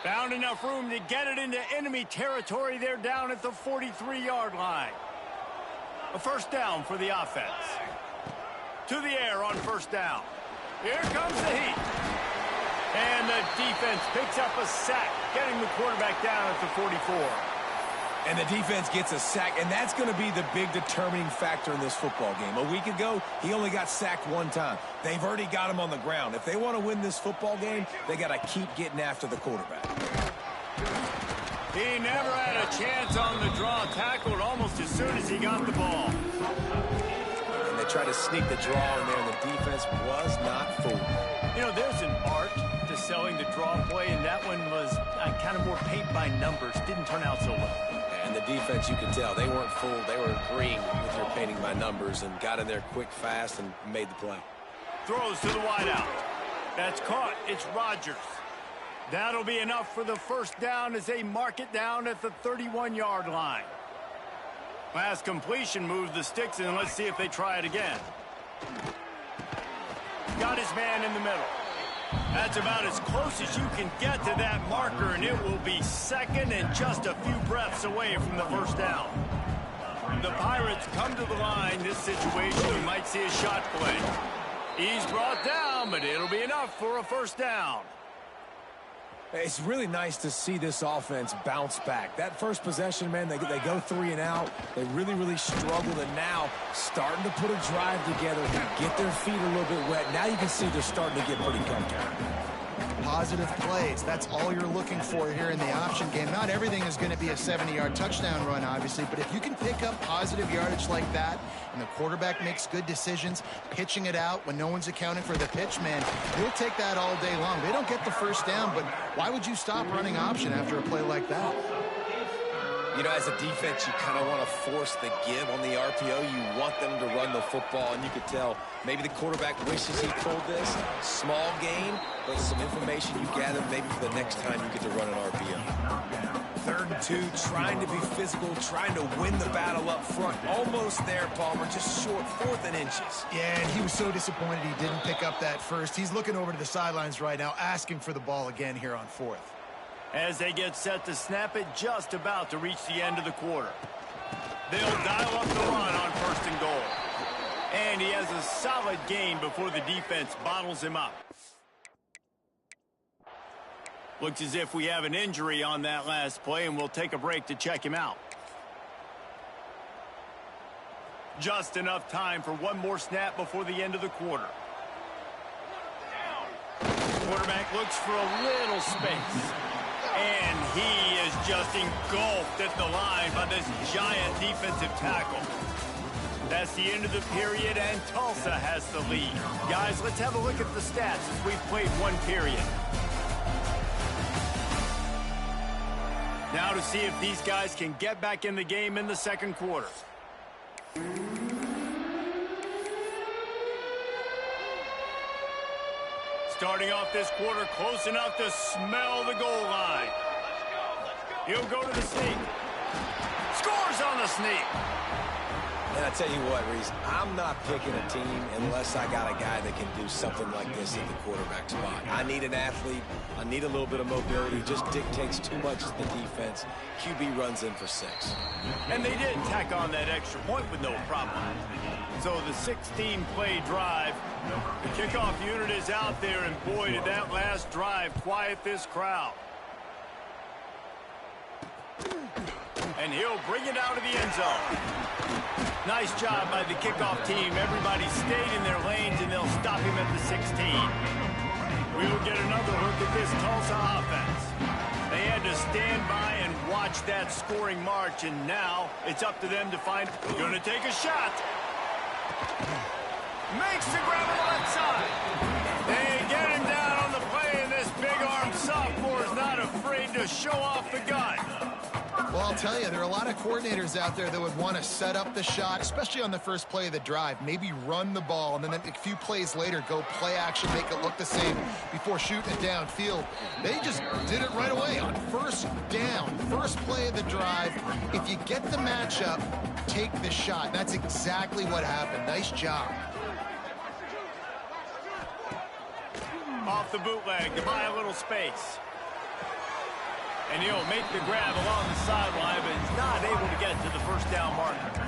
Found enough room to get it into enemy territory. They're down at the 43-yard line. A first down for the offense. To the air on first down. Here comes the heat. And the defense picks up a sack, getting the quarterback down at the 44. And the defense gets a sack, and that's going to be the big determining factor in this football game. A week ago, he only got sacked one time. They've already got him on the ground. If they want to win this football game, they got to keep getting after the quarterback. He never had a chance on the draw, tackled almost as soon as he got the ball. And they tried to sneak the draw in there, and the defense was not fooled. You know, there's an art to selling the draw play, and that one was kind of more paint by numbers. Didn't turn out so well. And the defense, you can tell, they weren't fooled. They were agreeing with your painting by numbers and got in there quick, fast, and made the play. Throws to the wideout. That's caught. It's Rodgers. That'll be enough for the first down as they mark it down at the 31-yard line. Last completion moves the sticks, and let's see if they try it again. Got his man in the middle. That's about as close as you can get to that marker, and it will be second and just a few breaths away from the first down. The Pirates come to the line. This situation, you might see a shot play. He's brought down, but it'll be enough for a first down. It's really nice to see this offense bounce back. That first possession, man, they go 3 and out. They really struggled, and now starting to put a drive together, get their feet a little bit wet. Now you can see they're starting to get pretty comfortable. Positive plays. That's all you're looking for here in the option game. Not everything is going to be a 70-yard touchdown run, obviously, but if you can pick up positive yardage like that and the quarterback makes good decisions, pitching it out when no one's accounting for the pitch, man, you'll take that all day long. They don't get the first down, but why would you stop running option after a play like that? You know, as a defense, you kind of want to force the give on the RPO. You want them to run the football, and you could tell maybe the quarterback wishes he pulled this. Small gain, but some information you gather maybe for the next time you get to run an RPO. 3rd and 2, trying to be physical, trying to win the battle up front. Almost there, Palmer, just short, 4th and inches. Yeah, and he was so disappointed he didn't pick up that first. He's looking over to the sidelines right now, asking for the ball again here on 4th. As they get set to snap it, just about to reach the end of the quarter. They'll dial up the run on 1st and goal. And he has a solid gain before the defense bottles him up. Looks as if we have an injury on that last play, and we'll take a break to check him out. Just enough time for one more snap before the end of the quarter. Quarterback looks for a little space. And he is just engulfed at the line by this giant defensive tackle. That's the end of the period, and Tulsa has the lead. Guys, let's have a look at the stats as we've played one period. Now to see if these guys can get back in the game in the second quarter. Starting off this quarter close enough to smell the goal line. He'll go to the sneak. Scores on the sneak. And I tell you what, Reese, I'm not picking a team unless I got a guy that can do something like this at the quarterback spot. I need an athlete. I need a little bit of mobility. Just dictates too much to the defense. QB runs in for 6. And they did tack on that extra point with no problem. So the 16-play drive, the kickoff unit is out there, and boy, did that last drive quiet this crowd. And he'll bring it out of the end zone. Nice job by the kickoff team. Everybody stayed in their lanes, and they'll stop him at the 16. We'll get another look at this Tulsa offense. They had to stand by and watch that scoring march, and now it's up to them to find. Going to take a shot. Makes the grab on the left side. They get him down on the play, and this big-armed sophomore is not afraid to show off the gun. Well, I'll tell you, there are a lot of coordinators out there that would want to set up the shot, especially on the first play of the drive, maybe run the ball, and then a few plays later go play action, make it look the same before shooting it downfield. They just did it right away on first down, first play of the drive. If you get the matchup, take the shot. That's exactly what happened. Nice job. Off the bootleg to buy a little space. And he'll make the grab along the sideline, but he's not able to get to the first down marker.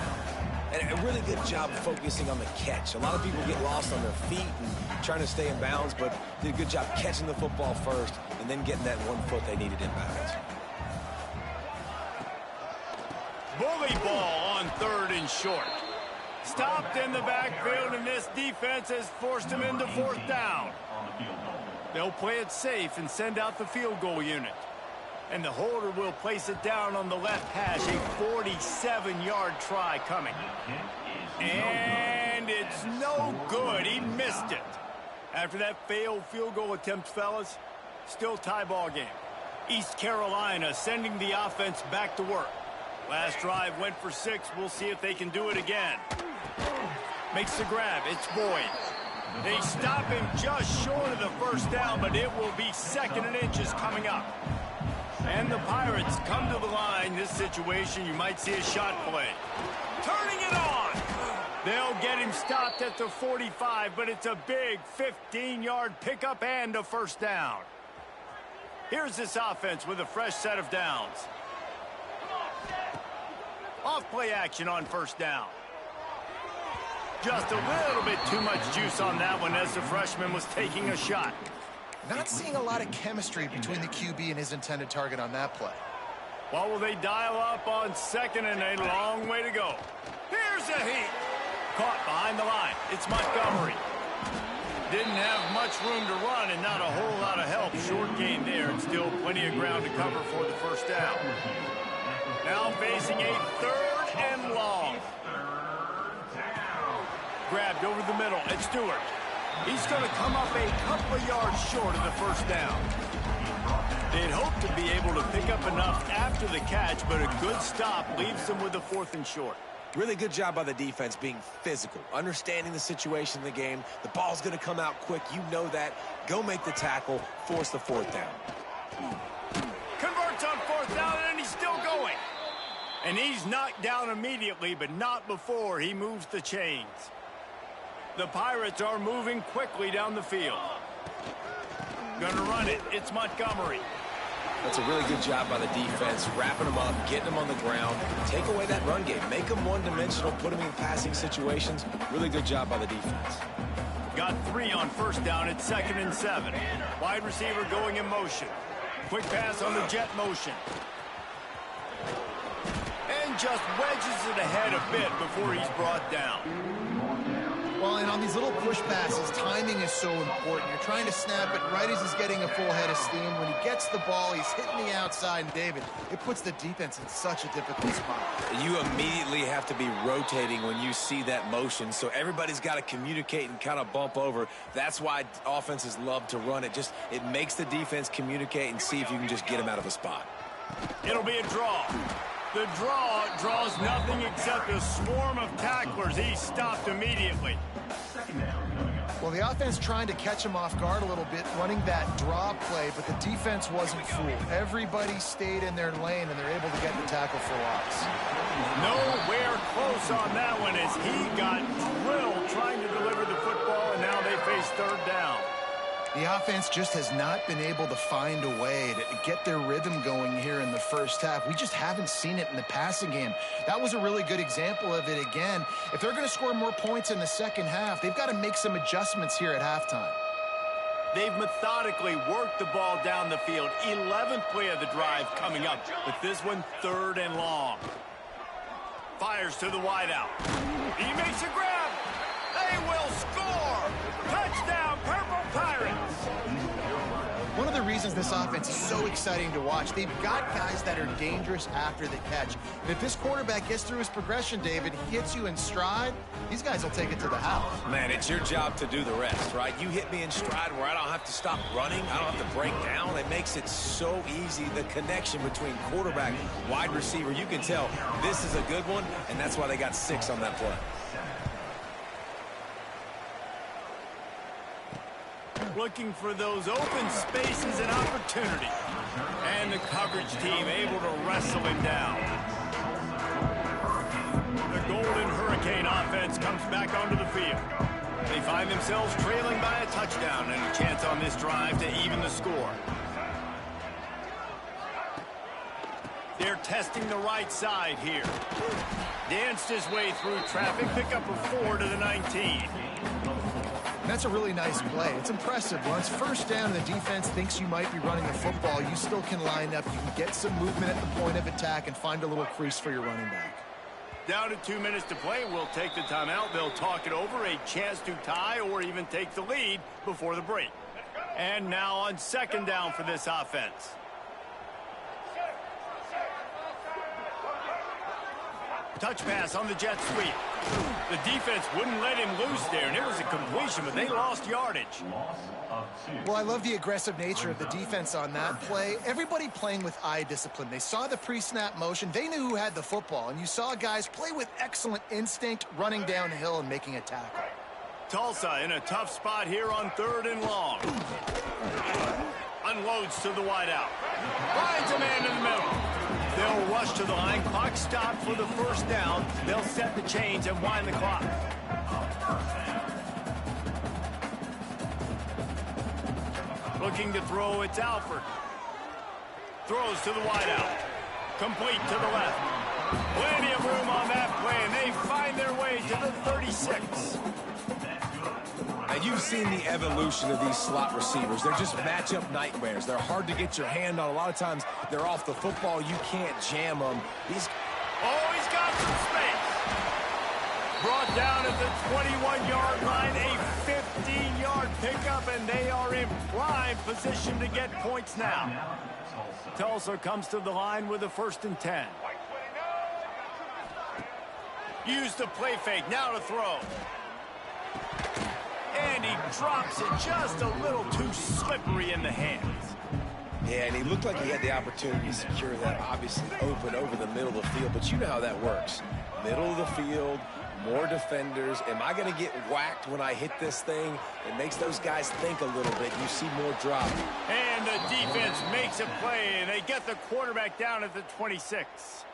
And a really good job focusing on the catch. A lot of people get lost on their feet and trying to stay in bounds, but did a good job catching the football first and then getting that 1 foot they needed in bounds. Bully ball on 3rd and short. Stopped in the backfield, and this defense has forced him into 4th down. They'll play it safe and send out the field goal unit. And the holder will place it down on the left hash. A 47-yard try coming. And it's no good. He missed it. After that failed field goal attempt, fellas, still tie ball game. East Carolina sending the offense back to work. Last drive went for 6. We'll see if they can do it again. Makes the grab. It's Boyd. They stop him just short of the first down, but it will be 2nd and inches coming up. And the Pirates come to the line. This situation, you might see a shot play. Turning it on. They'll get him stopped at the 45, but it's a big 15-yard pickup and a first down. Here's this offense with a fresh set of downs. Off play action on first down. Just a little bit too much juice on that one as the freshman was taking a shot. Not seeing a lot of chemistry between the QB and his intended target on that play. Well, will they dial up on 2nd and a long way to go? Here's a heat. Caught behind the line. It's Montgomery. Didn't have much room to run and not a whole lot of help. Short gain there and still plenty of ground to cover for the first down. Now facing a 3rd and long. Grabbed over the middle. It's Stewart. He's going to come up a couple of yards short of the first down. They'd hope to be able to pick up enough after the catch, but a good stop leaves them with a 4th and short. Really good job by the defense being physical, understanding the situation in the game. The ball's going to come out quick. You know that. Go make the tackle, force the 4th down. Converts on 4th down, and he's still going. And he's knocked down immediately, but not before he moves the chains. The Pirates are moving quickly down the field. Gonna run it. It's Montgomery. That's a really good job by the defense, wrapping them up, getting them on the ground. Take away that run game. Make them one-dimensional, put them in passing situations. Really good job by the defense. Got 3 on first down at 2nd and 7. Wide receiver going in motion. Quick pass on the jet motion. And just wedges it ahead a bit before he's brought down. Well, and on these little push passes, timing is so important. You're trying to snap it right as he's getting a full head of steam. When he gets the ball, he's hitting the outside, and David, it puts the defense in such a difficult spot. You immediately have to be rotating when you see that motion, so everybody's got to communicate and kind of bump over. That's why offenses love to run it. Just it makes the defense communicate and see if you can just get him out of a spot. It'll be a draw. The draw draws nothing except a swarm of tacklers. He's stopped immediately. Well, the offense trying to catch him off guard a little bit, running that draw play, but the defense wasn't fooled. Everybody stayed in their lane, and they're able to get the tackle for loss. Nowhere close on that one as he got drilled trying to deliver the football, and now they face 3rd down. The offense just has not been able to find a way to get their rhythm going here in the first half. We just haven't seen it in the passing game. That was a really good example of it again. If they're going to score more points in the second half, they've got to make some adjustments here at halftime. They've methodically worked the ball down the field. 11th play of the drive coming up, but this one 3rd and long. Fires to the wideout. He makes a grab. They will score. Touchdown, Purple Pirates. One of the reasons this offense is so exciting to watch. They've got guys that are dangerous after the catch. And if this quarterback gets through his progression, David, hits you in stride, these guys will take it to the house. Man, it's your job to do the rest, right? You hit me in stride where I don't have to stop running. I don't have to break down. It makes it so easy. The connection between quarterback, wide receiver, you can tell this is a good one, and that's why they got 6 on that play. Looking for those open spaces and opportunity. And the coverage team able to wrestle him down. The Golden Hurricane offense comes back onto the field. They find themselves trailing by a touchdown and a chance on this drive to even the score. They're testing the right side here. Danced his way through traffic, pick up a 4 to the 19. That's a really nice play. It's impressive. Once first down and the defense thinks you might be running the football, you still can line up. You can get some movement at the point of attack and find a little crease for your running back. Down to 2 minutes to play. We'll take the timeout. They'll talk it over. A chance to tie or even take the lead before the break. And now on second down for this offense. Touch pass on the jet sweep. The defense wouldn't let him loose there, and it was a completion, but they lost yardage. Well, I love the aggressive nature of the defense on that play. Everybody playing with eye discipline. They saw the pre-snap motion. They knew who had the football, and you saw guys play with excellent instinct, running downhill and making a tackle. Tulsa in a tough spot here on 3rd and long. Unloads to the wideout. Finds a man in the middle. They'll rush to the line. Clock stopped for the first down. They'll set the chains and wind the clock. Looking to throw, it's Alford. Throws to the wideout. Complete to the left. Plenty of room on that play, and they find their way to the 36. Now, you've seen the evolution of these slot receivers. They're just matchup nightmares. They're hard to get your hand on. A lot of times, they're off the football. You can't jam them. He's got some space. Brought down at the 21-yard line, a 15-yard pickup, and they are in prime position to get points now. Tulsa comes to the line with a 1st and 10. Use the play fake, now to throw. And he drops it just a little too slippery in the hands. Yeah, and he looked like he had the opportunity to secure that, obviously open over the middle of the field, but you know how that works. Middle of the field, more defenders. Am I going to get whacked when I hit this thing? It makes those guys think a little bit. You see more drop. And the defense makes a play, and they get the quarterback down at the 26.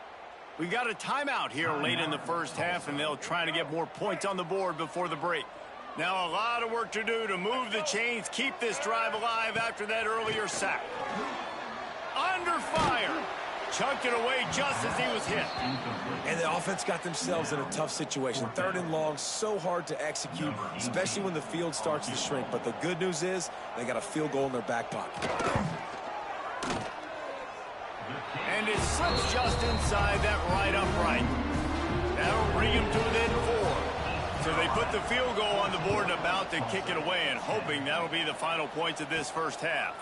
We got a timeout here late in the first half, and they'll try to get more points on the board before the break. Now a lot of work to do to move the chains, keep this drive alive after that earlier sack. Under fire. Chunked it away just as he was hit. And the offense got themselves in a tough situation. 3rd and long, so hard to execute, especially when the field starts to shrink. But the good news is they got a field goal in their back pocket. And it slips just inside that right upright. That'll bring him to within 4. So they put the field goal on the board and about to kick it away, and hoping that'll be the final points of this first half.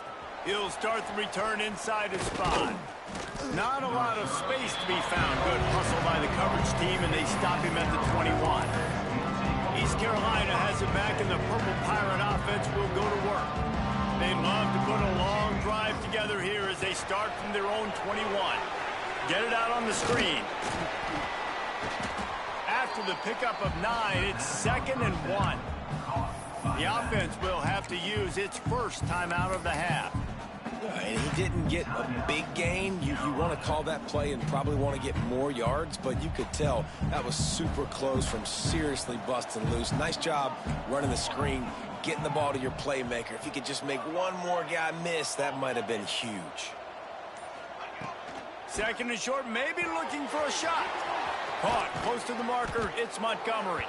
He'll start the return inside his spot. Not a lot of space to be found. Good hustle by the coverage team, and they stop him at the 21. East Carolina has it back, and the Purple Pirate offense will go to work. They'd love to put a long drive together here as they start from their own 21. Get it out on the screen. After the pickup of 9, it's 2nd and 1. The offense will have to use its first timeout of the half. And he didn't get a big gain. You want to call that play and probably want to get more yards, but you could tell that was super close from seriously busting loose. Nice job running the screen, getting the ball to your playmaker. If you could just make one more guy miss, that might have been huge. 2nd and short, maybe looking for a shot. Caught close to the marker, it's Montgomery.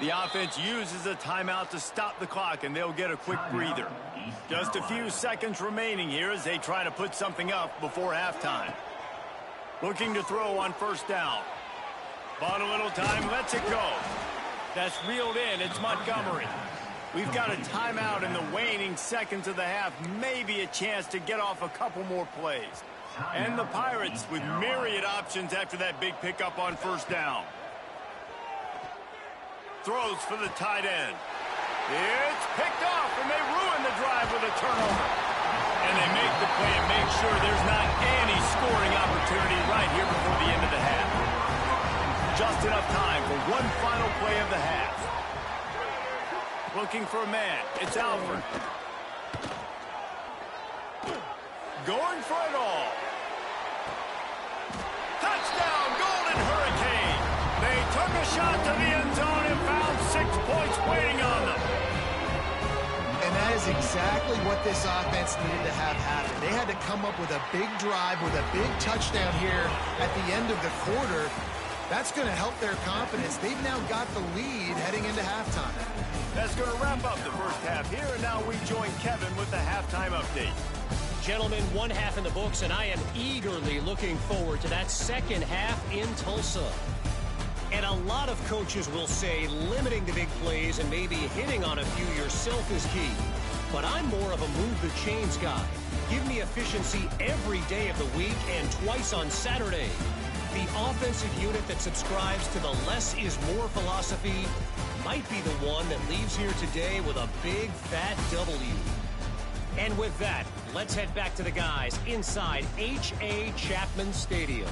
The offense uses a timeout to stop the clock, and they'll get a quick breather. Just a few seconds remaining here as they try to put something up before halftime. Looking to throw on 1st down. Bought a little time, lets it go. That's reeled in, it's Montgomery. We've got a timeout in the waning seconds of the half. Maybe a chance to get off a couple more plays. And the Pirates with myriad options after that big pickup on first down. Throws for the tight end. It's picked off, and they ruin the drive with a turnover. And they make the play and make sure there's not any scoring opportunity right here before the end of the half. Just enough time for one final play of the half. Looking for a man. It's Alford. Going for it all. Touchdown, Golden Hurricane. They took a shot to the end zone and found 6 points waiting on them. And that is exactly what this offense needed to have happen. They had to come up with a big drive with a big touchdown here at the end of the quarter. That's going to help their confidence. They've now got the lead heading into halftime. That's going to wrap up the first half here, and now we join Kevin with the halftime update. Gentlemen, one half in the books, and I am eagerly looking forward to that second half in Tulsa. And a lot of coaches will say limiting the big plays and maybe hitting on a few yourself is key. But I'm more of a move the chains guy. Give me efficiency every day of the week and twice on Saturday. The offensive unit that subscribes to the less is more philosophy might be the one that leaves here today with a big fat W. And with that, let's head back to the guys inside H.A. Chapman Stadium.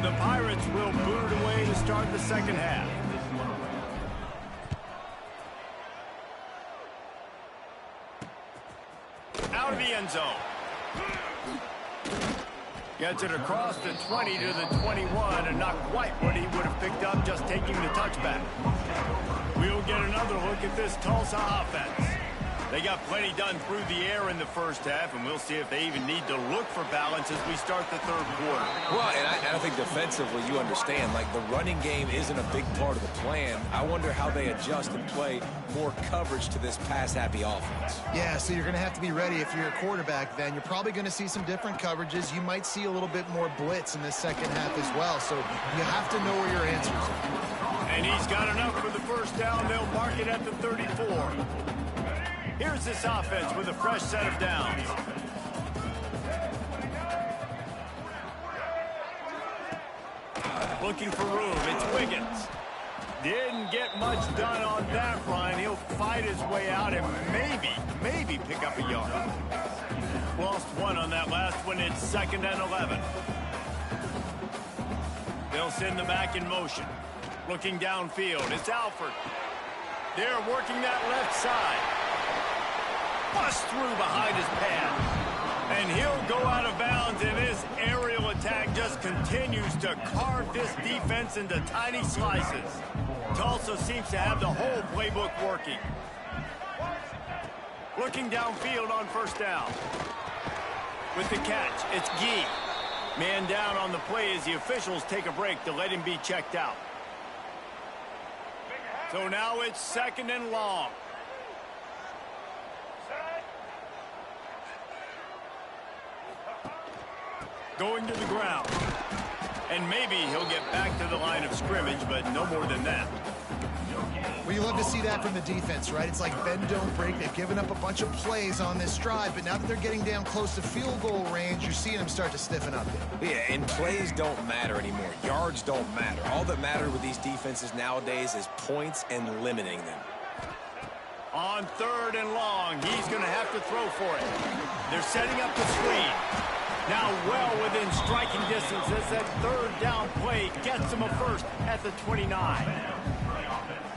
The Pirates will boot it away to start the second half. Out of the end zone. Gets it across the 20 to the 21, and not quite what he would have picked up just taking the touchback. We'll get another look at this Tulsa offense. They got plenty done through the air in the first half, and we'll see if they even need to look for balance as we start the third quarter. Well, and I think defensively, you understand, like the running game isn't a big part of the plan. I wonder how they adjust and play more coverage to this pass-happy offense. Yeah, so you're going to have to be ready if you're a quarterback then. You're probably going to see some different coverages. You might see a little bit more blitz in the second half as well, so you have to know where your answers are. And he's got enough for the first down. They'll mark it at the 34. Here's this offense with a fresh set of downs. Looking for room. It's Wiggins. Didn't get much done on that run. He'll fight his way out and maybe pick up a yard. Lost one on that last one. It's 2nd and 11. They'll send the back in motion. Looking downfield. It's Alford. They're working that left side. Bust through behind his pad. And he'll go out of bounds, and this aerial attack just continues to carve this defense into tiny slices. Tulsa seems to have the whole playbook working. Looking downfield on first down. With the catch, it's Gee. Man down on the play as the officials take a break to let him be checked out. So now it's 2nd and long. Going to the ground. And maybe he'll get back to the line of scrimmage, but no more than that. Well, you love to see that from the defense, right? It's like bend, don't break. They've given up a bunch of plays on this drive, but now that they're getting down close to field goal range, you're seeing them start to stiffen up. Yeah, and plays don't matter anymore. Yards don't matter. All that matters with these defenses nowadays is points and limiting them. On 3rd and long, he's going to have to throw for it. They're setting up the screen. Now well within striking distance as that 3rd down play gets him a first at the 29.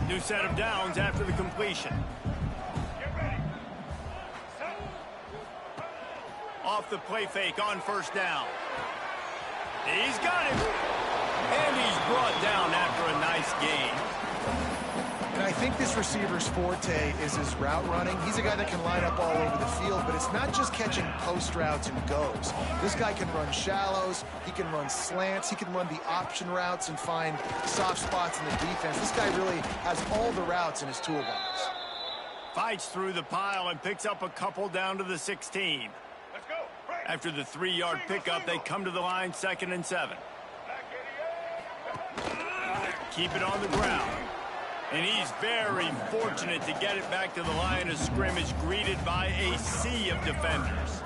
New set of downs after the completion. Off the play fake on first down. He's got him. And he's brought down after a nice gain. And I think this receiver's forte is his route running. He's a guy that can line up all over the field, but it's not just catching post routes and goes. This guy can run shallows, he can run slants, he can run the option routes and find soft spots in the defense. This guy really has all the routes in his toolbox. Fights through the pile and picks up a couple down to the 16. Let's go. Right. After the 3-yard pickup, they come to the line 2nd and 7. keep it on the ground. And he's very fortunate to get it back to the line of scrimmage, greeted by a sea of defenders.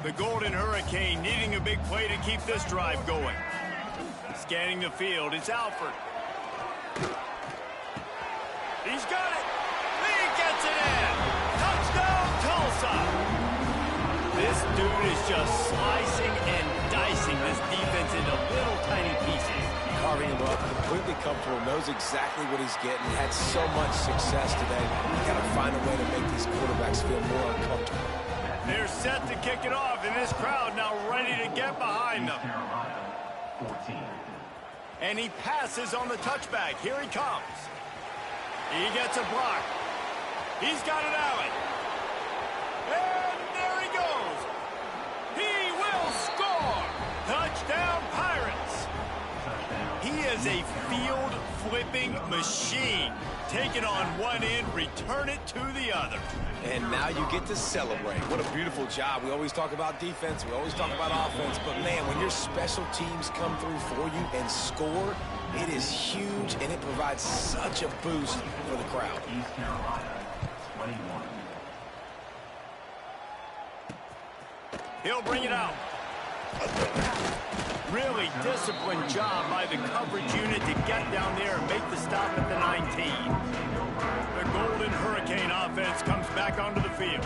The Golden Hurricane needing a big play to keep this drive going. Scanning the field, it's Alford. He's got it. He gets it in. Touchdown, Tulsa. This dude is just slicing and dicing this defense into little tiny pieces. Carving him up, completely comfortable, knows exactly what he's getting. Had so much success today. You got to find a way to make these quarterbacks feel more uncomfortable. They're set to kick it off, and this crowd now ready to get behind them. 14. And he passes on the touchback. Here he comes. He gets a block. He's got an alley. And there he goes. He will score. Touchdown, Pirates. He is a field-flipping machine. Take it on one end, return it to the other. And now you get to celebrate. What a beautiful job. We always talk about defense. We always talk about offense. But, man, when your special teams come through for you and score, it is huge, and it provides such a boost for the crowd. East Carolina, 21. He'll bring it out. Really disciplined job by the coverage unit to get down there and make the stop at the 19. The Golden Hurricane offense comes back onto the field.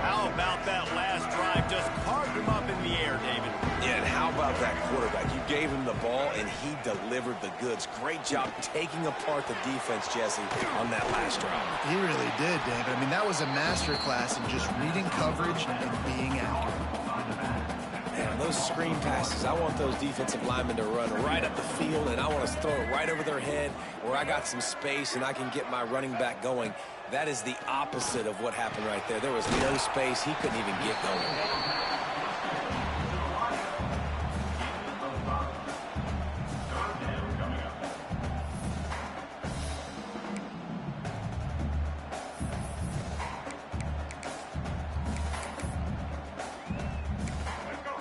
How about that last drive? Just carved him up in the air, David. Yeah, and how about that quarterback? You gave him the ball, and he delivered the goods. Great job taking apart the defense, Jesse, on that last drive. He really did, David. I mean, that was a masterclass in just reading coverage and being accurate. Man, those screen passes, I want those defensive linemen to run right up the field, and I want to throw it right over their head where I got some space and I can get my running back going. That is the opposite of what happened right there. There was no space. He couldn't even get going.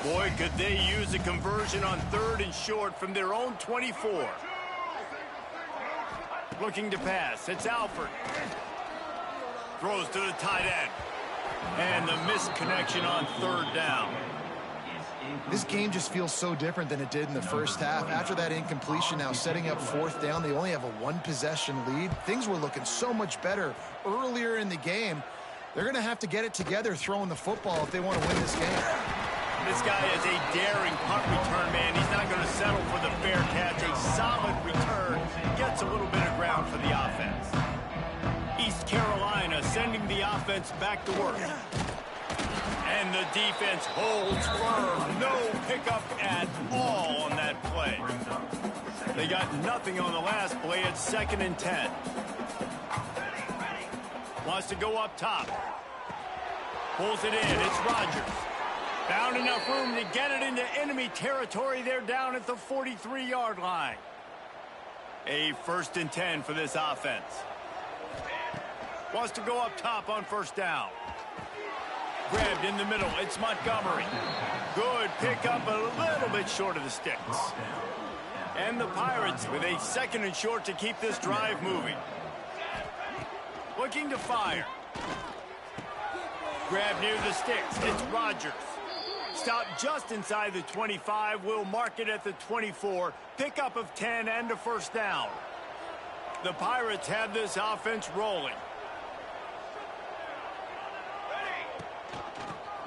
Boy, could they use a conversion on 3rd and short from their own 24. Looking to pass. It's Alford. Throws to the tight end. And the misconnection on 3rd down. This game just feels so different than it did in the first half. After that incompletion, now setting up 4th down, they only have a 1-possession lead. Things were looking so much better earlier in the game. They're going to have to get it together throwing the football if they want to win this game. This guy is a daring punt return man. He's not going to settle for the fair catch. A solid return gets a little bit of ground for the offense. East Carolina sending the offense back to work. And the defense holds firm. No pickup at all on that play. They got nothing on the last play. It's 2nd and 10. Wants to go up top. Pulls it in. It's Rodgers. Found enough room to get it into enemy territory. They're down at the 43-yard line. A 1st and 10 for this offense. Wants to go up top on 1st down. Grabbed in the middle. It's Montgomery. Good pickup, a little bit short of the sticks. And the Pirates with a 2nd and short to keep this drive moving. Looking to fire. Grab near the sticks. It's Rodgers. Stop just inside the 25. We'll mark it at the 24. Pickup of 10 and a 1st down. The Pirates have this offense rolling.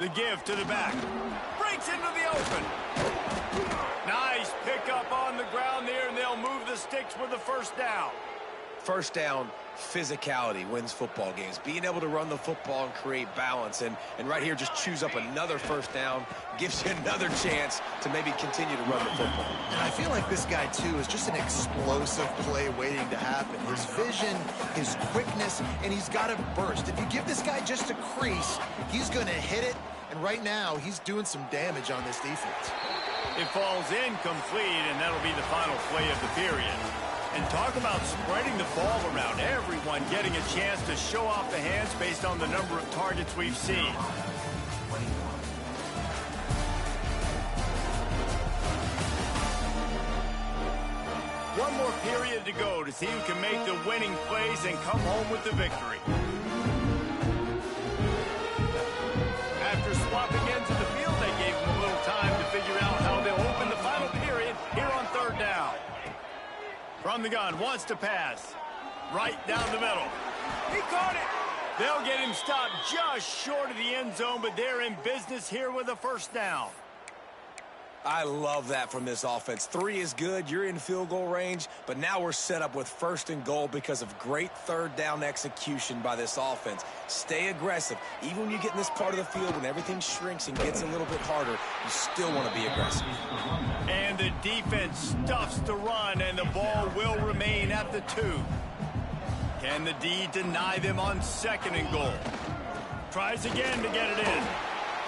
The give to the back. Breaks into the open. Nice pickup on the ground there, and they'll move the sticks with the 1st down. 1st down, physicality wins football games. Being able to run the football and create balance. And right here, just choose up another 1st down. Gives you another chance to maybe continue to run the football. And I feel like this guy, too, is just an explosive play waiting to happen. His vision, his quickness, and he's got a burst. If you give this guy just a crease, he's going to hit it. And right now, he's doing some damage on this defense. It falls incomplete, and that'll be the final play of the period. And talk about spreading the ball around. Everyone getting a chance to show off the hands based on the number of targets we've seen. One more period to go to see who can make the winning plays and come home with the victory. After swapping ends of the field, they gave them a little time to figure out how they'll open the final period here on third down. From the gun, wants to pass. Right down the middle. He caught it. They'll get him stopped just short of the end zone, but they're in business here with a first down. I love that from this offense. 3 is good. You're in field goal range, but now we're set up with first and goal because of great third down execution by this offense. Stay aggressive. Even when you get in this part of the field, when everything shrinks and gets a little bit harder, you still want to be aggressive. And the defense stuffs the run, and the ball will remain at the 2. Can the D deny them on second and goal? Tries again to get it in.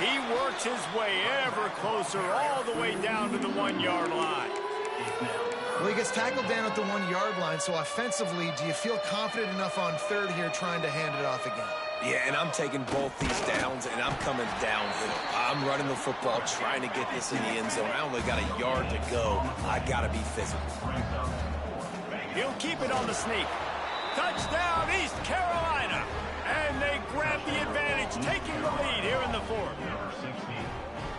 He works his way ever closer all the way down to the 1-yard line. Well, he gets tackled down at the 1-yard line, so offensively, do you feel confident enough on third here trying to hand it off again? Yeah, and I'm taking both these downs, and I'm coming downhill. I'm running the football, trying to get this in the end zone. I only got a yard to go. I got to be physical. He'll keep it on the sneak. Touchdown, East Carolina. And they grab the advantage, taking the lead here in the 4th.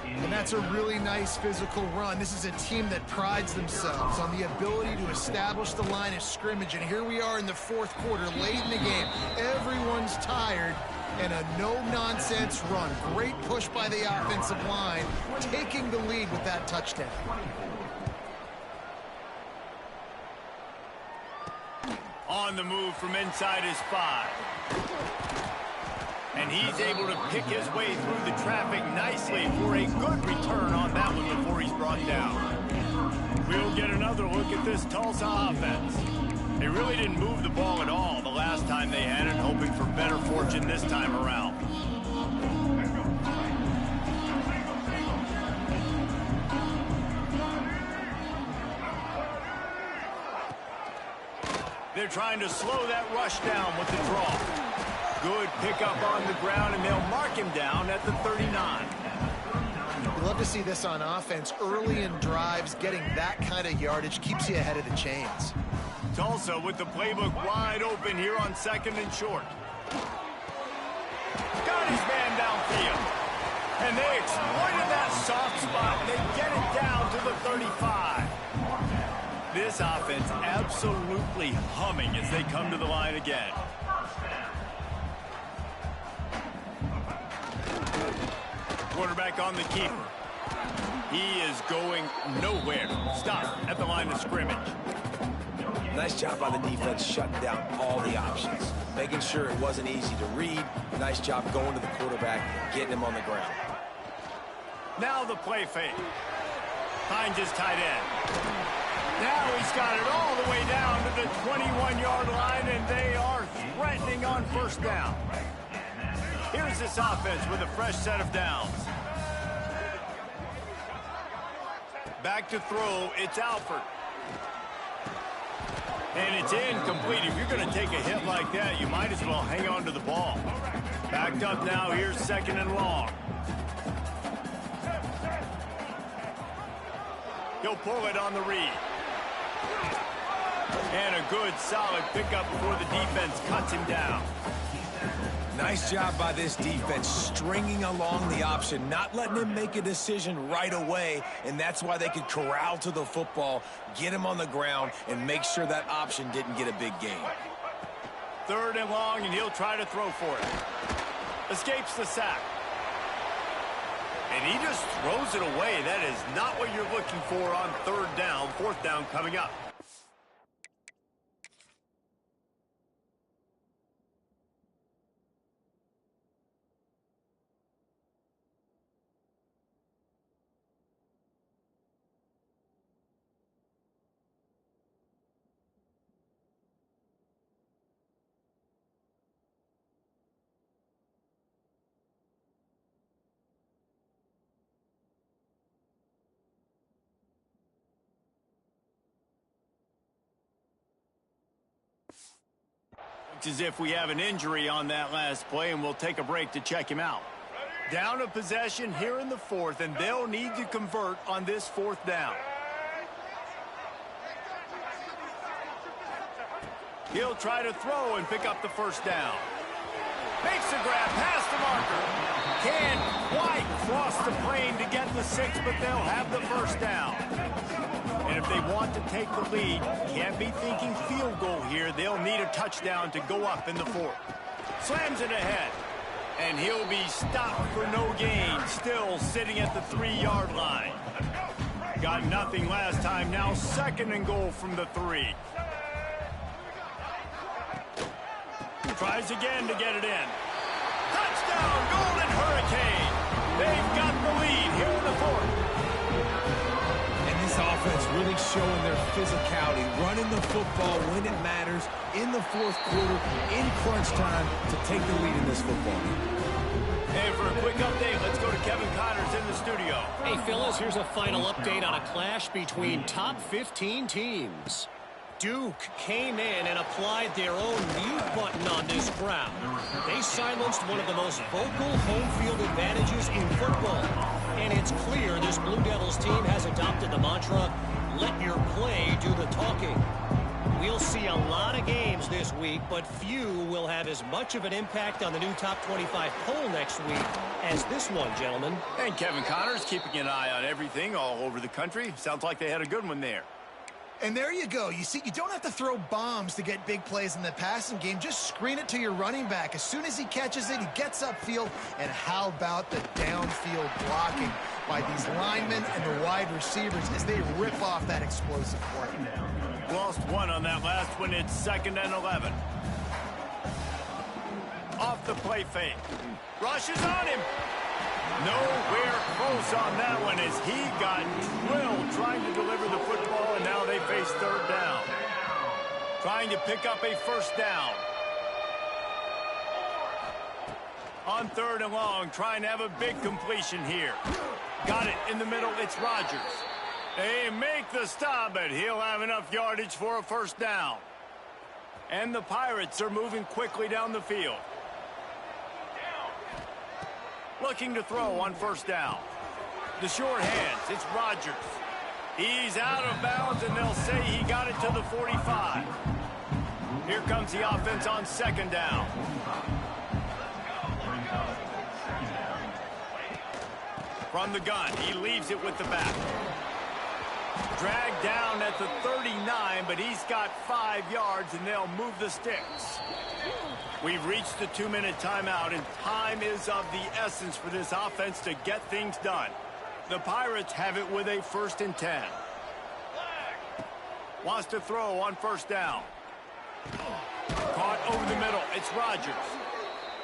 And that's a really nice physical run. This is a team that prides themselves on the ability to establish the line of scrimmage. And here we are in the 4th quarter, late in the game. Everyone's tired, and a no-nonsense run. Great push by the offensive line, taking the lead with that touchdown. On the move from inside his 5. And he's able to pick his way through the traffic nicely for a good return on that one before he's brought down. We'll get another look at this Tulsa offense. They really didn't move the ball at all the last time they had it, hoping for better fortune this time around. They're trying to slow that rush down with the draw. Good pickup on the ground, and they'll mark him down at the 39. You love to see this on offense. Early in drives, getting that kind of yardage keeps you ahead of the chains. Tulsa with the playbook wide open here on second and short. Got his man downfield. And they exploited that soft spot, and they get it down to the 35. This offense absolutely humming as they come to the line again. Quarterback on the keeper. He is going nowhere. Stop at the line of scrimmage. Nice job by the defense shutting down all the options. Making sure it wasn't easy to read. Nice job going to the quarterback, getting him on the ground. Now the play fake. Finds his tight end. Now he's got it all the way down to the 21-yard line, and they are threatening on first down. Here's this offense with a fresh set of downs. Back to throw, it's Alford. And it's incomplete. If you're going to take a hit like that, you might as well hang on to the ball. Backed up now, here's second and long. He'll pull it on the read. And a good, solid pickup before the defense cuts him down. Nice job by this defense, stringing along the option, not letting him make a decision right away, and that's why they could corral to the football, get him on the ground, and make sure that option didn't get a big gain. Third and long, and he'll try to throw for it. Escapes the sack. And he just throws it away. That is not what you're looking for on third down. Fourth down coming up. As if we have an injury on that last play, and we'll take a break to check him out. Down a possession here in the fourth, and they'll need to convert on this fourth down. He'll try to throw and pick up the first down. Makes the grab past the marker. Can't quite cross the plane to get the 6, but they'll have the first down. And if they want to take the lead, can't be thinking field goal here. They'll need a touchdown to go up in the 4th. Slams it ahead. And he'll be stopped for no gain, still sitting at the 3-yard line. Got nothing last time, now 2nd and goal from the 3. Tries again to get it in. Touchdown, Golden Hurricane. They've got the lead here in the 4th. And this offense really showing their physicality, running the football when it matters, in the 4th quarter, in crunch time, to take the lead in this football game. And for a quick update, let's go to Kevin Connors in the studio. Hey, fellas, here's a final update on a clash between top 15 teams. Duke came in and applied their own mute button on this crowd. They silenced one of the most vocal home field advantages in football. And it's clear this Blue Devils team has adopted the mantra, let your play do the talking. We'll see a lot of games this week, but few will have as much of an impact on the new top 25 poll next week as this one, gentlemen. And Kevin Connors keeping an eye on everything all over the country. Sounds like they had a good one there. And there you go. You see, you don't have to throw bombs to get big plays in the passing game. Just screen it to your running back. As soon as he catches it, he gets upfield. And how about the downfield blocking by these linemen and the wide receivers as they rip off that explosive play. Lost one on that last one. It's 2nd and 11. Off the play fake. Rushes on him. Nowhere close on that one as he got drilled trying to deliver the football, and now they face 3rd down. Trying to pick up a first down. On 3rd and long, trying to have a big completion here. Got it in the middle. It's Rodgers. They make the stop, but he'll have enough yardage for a first down. And the Pirates are moving quickly down the field. Looking to throw on first down. The short hands, it's Rodgers. He's out of bounds, and they'll say he got it to the 45. Here comes the offense on 2nd down. From the gun, he leaves it with the back. Dragged down at the 39, but he's got 5 yards, and they'll move the sticks. We've reached the 2-minute timeout, and time is of the essence for this offense to get things done. The Pirates have it with a 1st and 10. Wants to throw on first down. Caught over the middle. It's Rodgers.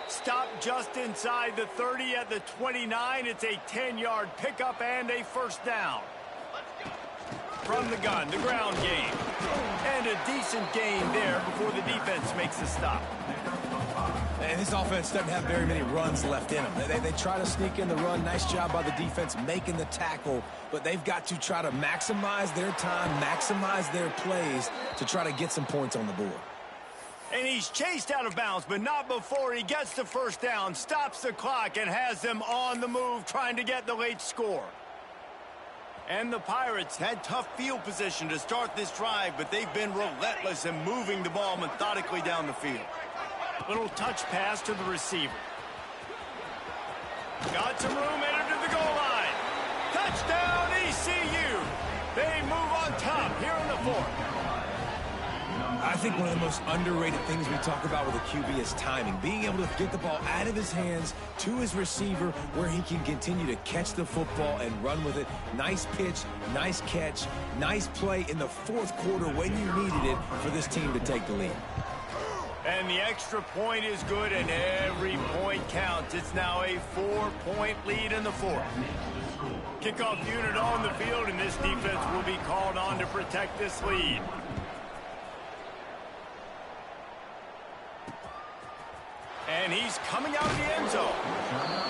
Stopped just inside the 30 at the 29. It's a 10-yard pickup and a first down. From the gun, the ground game. And a decent gain there before the defense makes the stop. And this offense doesn't have very many runs left in them. They try to sneak in the run. Nice job by the defense making the tackle. But they've got to try to maximize their time, maximize their plays to try to get some points on the board. And he's chased out of bounds, but not before he gets the first down, stops the clock, and has them on the move trying to get the late score. And the Pirates had tough field position to start this drive, but they've been relentless in moving the ball methodically down the field. Little touch pass to the receiver. Got some room, entered to the goal line. Touchdown, ECU. They move on top here in the 4th. I think one of the most underrated things we talk about with a QB is timing. Being able to get the ball out of his hands to his receiver where he can continue to catch the football and run with it. Nice pitch, nice catch, nice play in the 4th quarter when you needed it for this team to take the lead. And the extra point is good, and every point counts. It's now a 4-point lead in the 4th. Kickoff unit on the field, and this defense will be called on to protect this lead. And he's coming out of the end zone.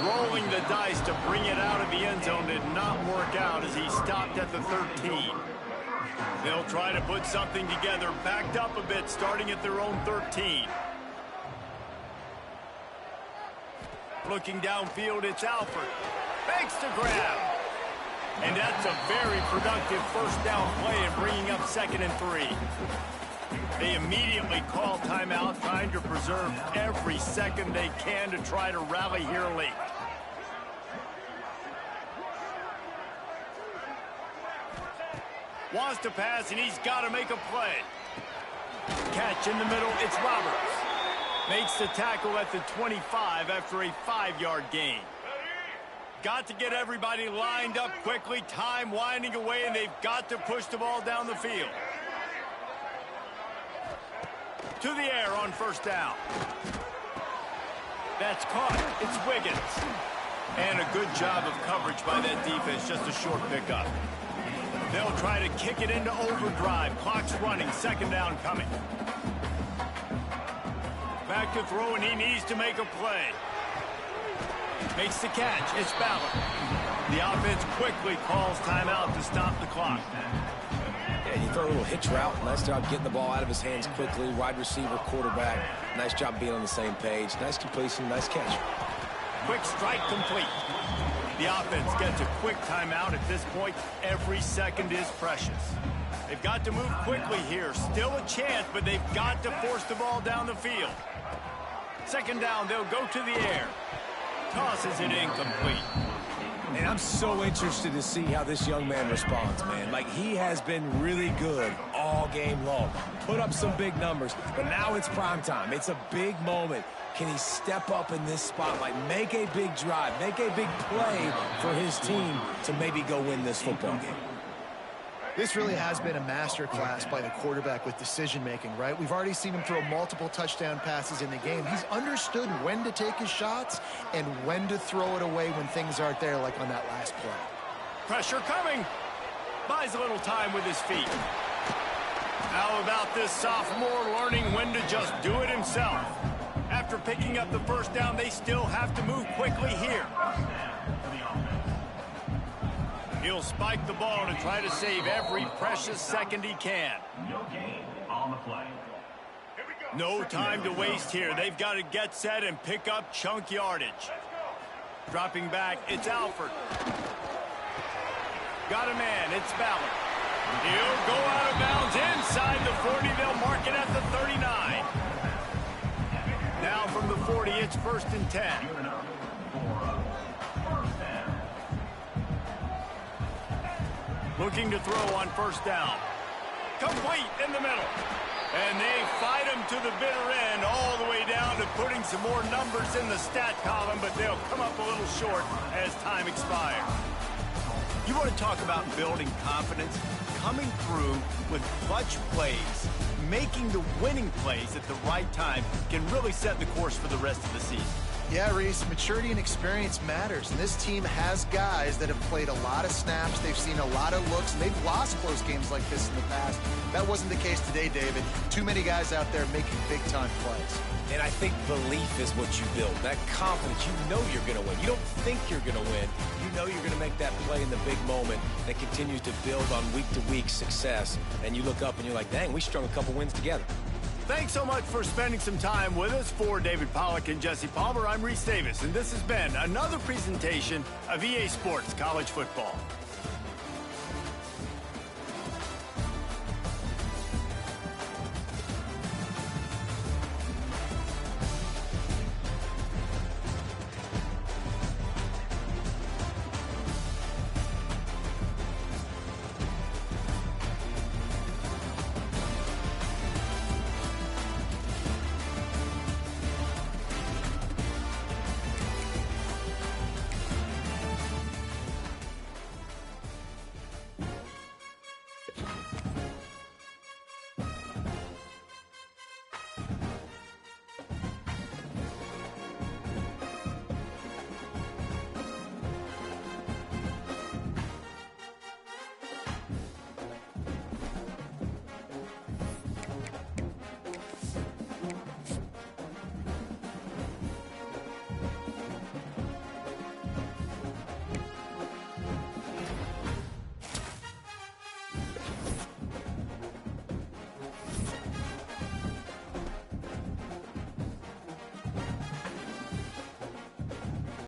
Rolling the dice to bring it out of the end zone did not work out as he stopped at the 13. They'll try to put something together, backed up a bit, starting at their own 13. Looking downfield, it's Alford. Makes the grab. And that's a very productive first down play and bringing up 2nd and 3. They immediately call timeout, trying to preserve every second they can to try to rally here late. Wants to pass, and he's got to make a play. Catch in the middle, it's Roberts. Makes the tackle at the 25 after a 5-yard gain. Got to get everybody lined up quickly, time winding away, and they've got to push the ball down the field. To the air on first down. That's caught. It's Wiggins. And a good job of coverage by that defense, just a short pickup. They'll try to kick it into overdrive. Clock's running, second down coming. Back to throw, and he needs to make a play. Makes the catch. It's Ballard. The offense quickly calls timeout to stop the clock. Yeah, you throw a little hitch route. Nice job getting the ball out of his hands quickly. Wide receiver, quarterback. Nice job being on the same page. Nice completion, nice catch. Quick strike complete. The offense gets a quick timeout at this point. Every second is precious. They've got to move quickly here. Still a chance, but they've got to force the ball down the field. Second down, they'll go to the air. Tosses it incomplete. And I'm so interested to see how this young man responds, man. Like, he has been really good all game long. Put up some big numbers, but now it's prime time. It's a big moment. Can he step up in this spotlight, make a big drive, make a big play for his team to maybe go win this football game? This really has been a masterclass by the quarterback with decision-making, right? We've already seen him throw multiple touchdown passes in the game. He's understood when to take his shots and when to throw it away when things aren't there, like on that last play. Pressure coming. Buys a little time with his feet. How about this sophomore learning when to just do it himself? After picking up the first down, they still have to move quickly here. He'll spike the ball to try to save every precious second he can. No gain on the play. No time to waste here. They've got to get set and pick up chunk yardage. Dropping back, it's Alford. Got a man, it's Ballard. He'll go out of bounds inside the 40. They'll mark it at the 39. Now from the 40, it's 1st and 10. Looking to throw on first down. Complete in the middle. And they fight him to the bitter end, all the way down to putting some more numbers in the stat column, but they'll come up a little short as time expires. You want to talk about building confidence? Coming through with clutch plays, making the winning plays at the right time can really set the course for the rest of the season. Yeah, Reese, maturity and experience matters, and this team has guys that have played a lot of snaps, they've seen a lot of looks, and they've lost close games like this in the past. That wasn't the case today, David. Too many guys out there making big-time plays. And I think belief is what you build. That confidence, you know you're going to win. You don't think you're going to win. You know you're going to make that play in the big moment that continues to build on week-to-week success. And you look up and you're like, dang, we strung a couple wins together. Thanks so much for spending some time with us. For David Pollack and Jesse Palmer, I'm Reese Davis, and this has been another presentation of EA Sports College Football.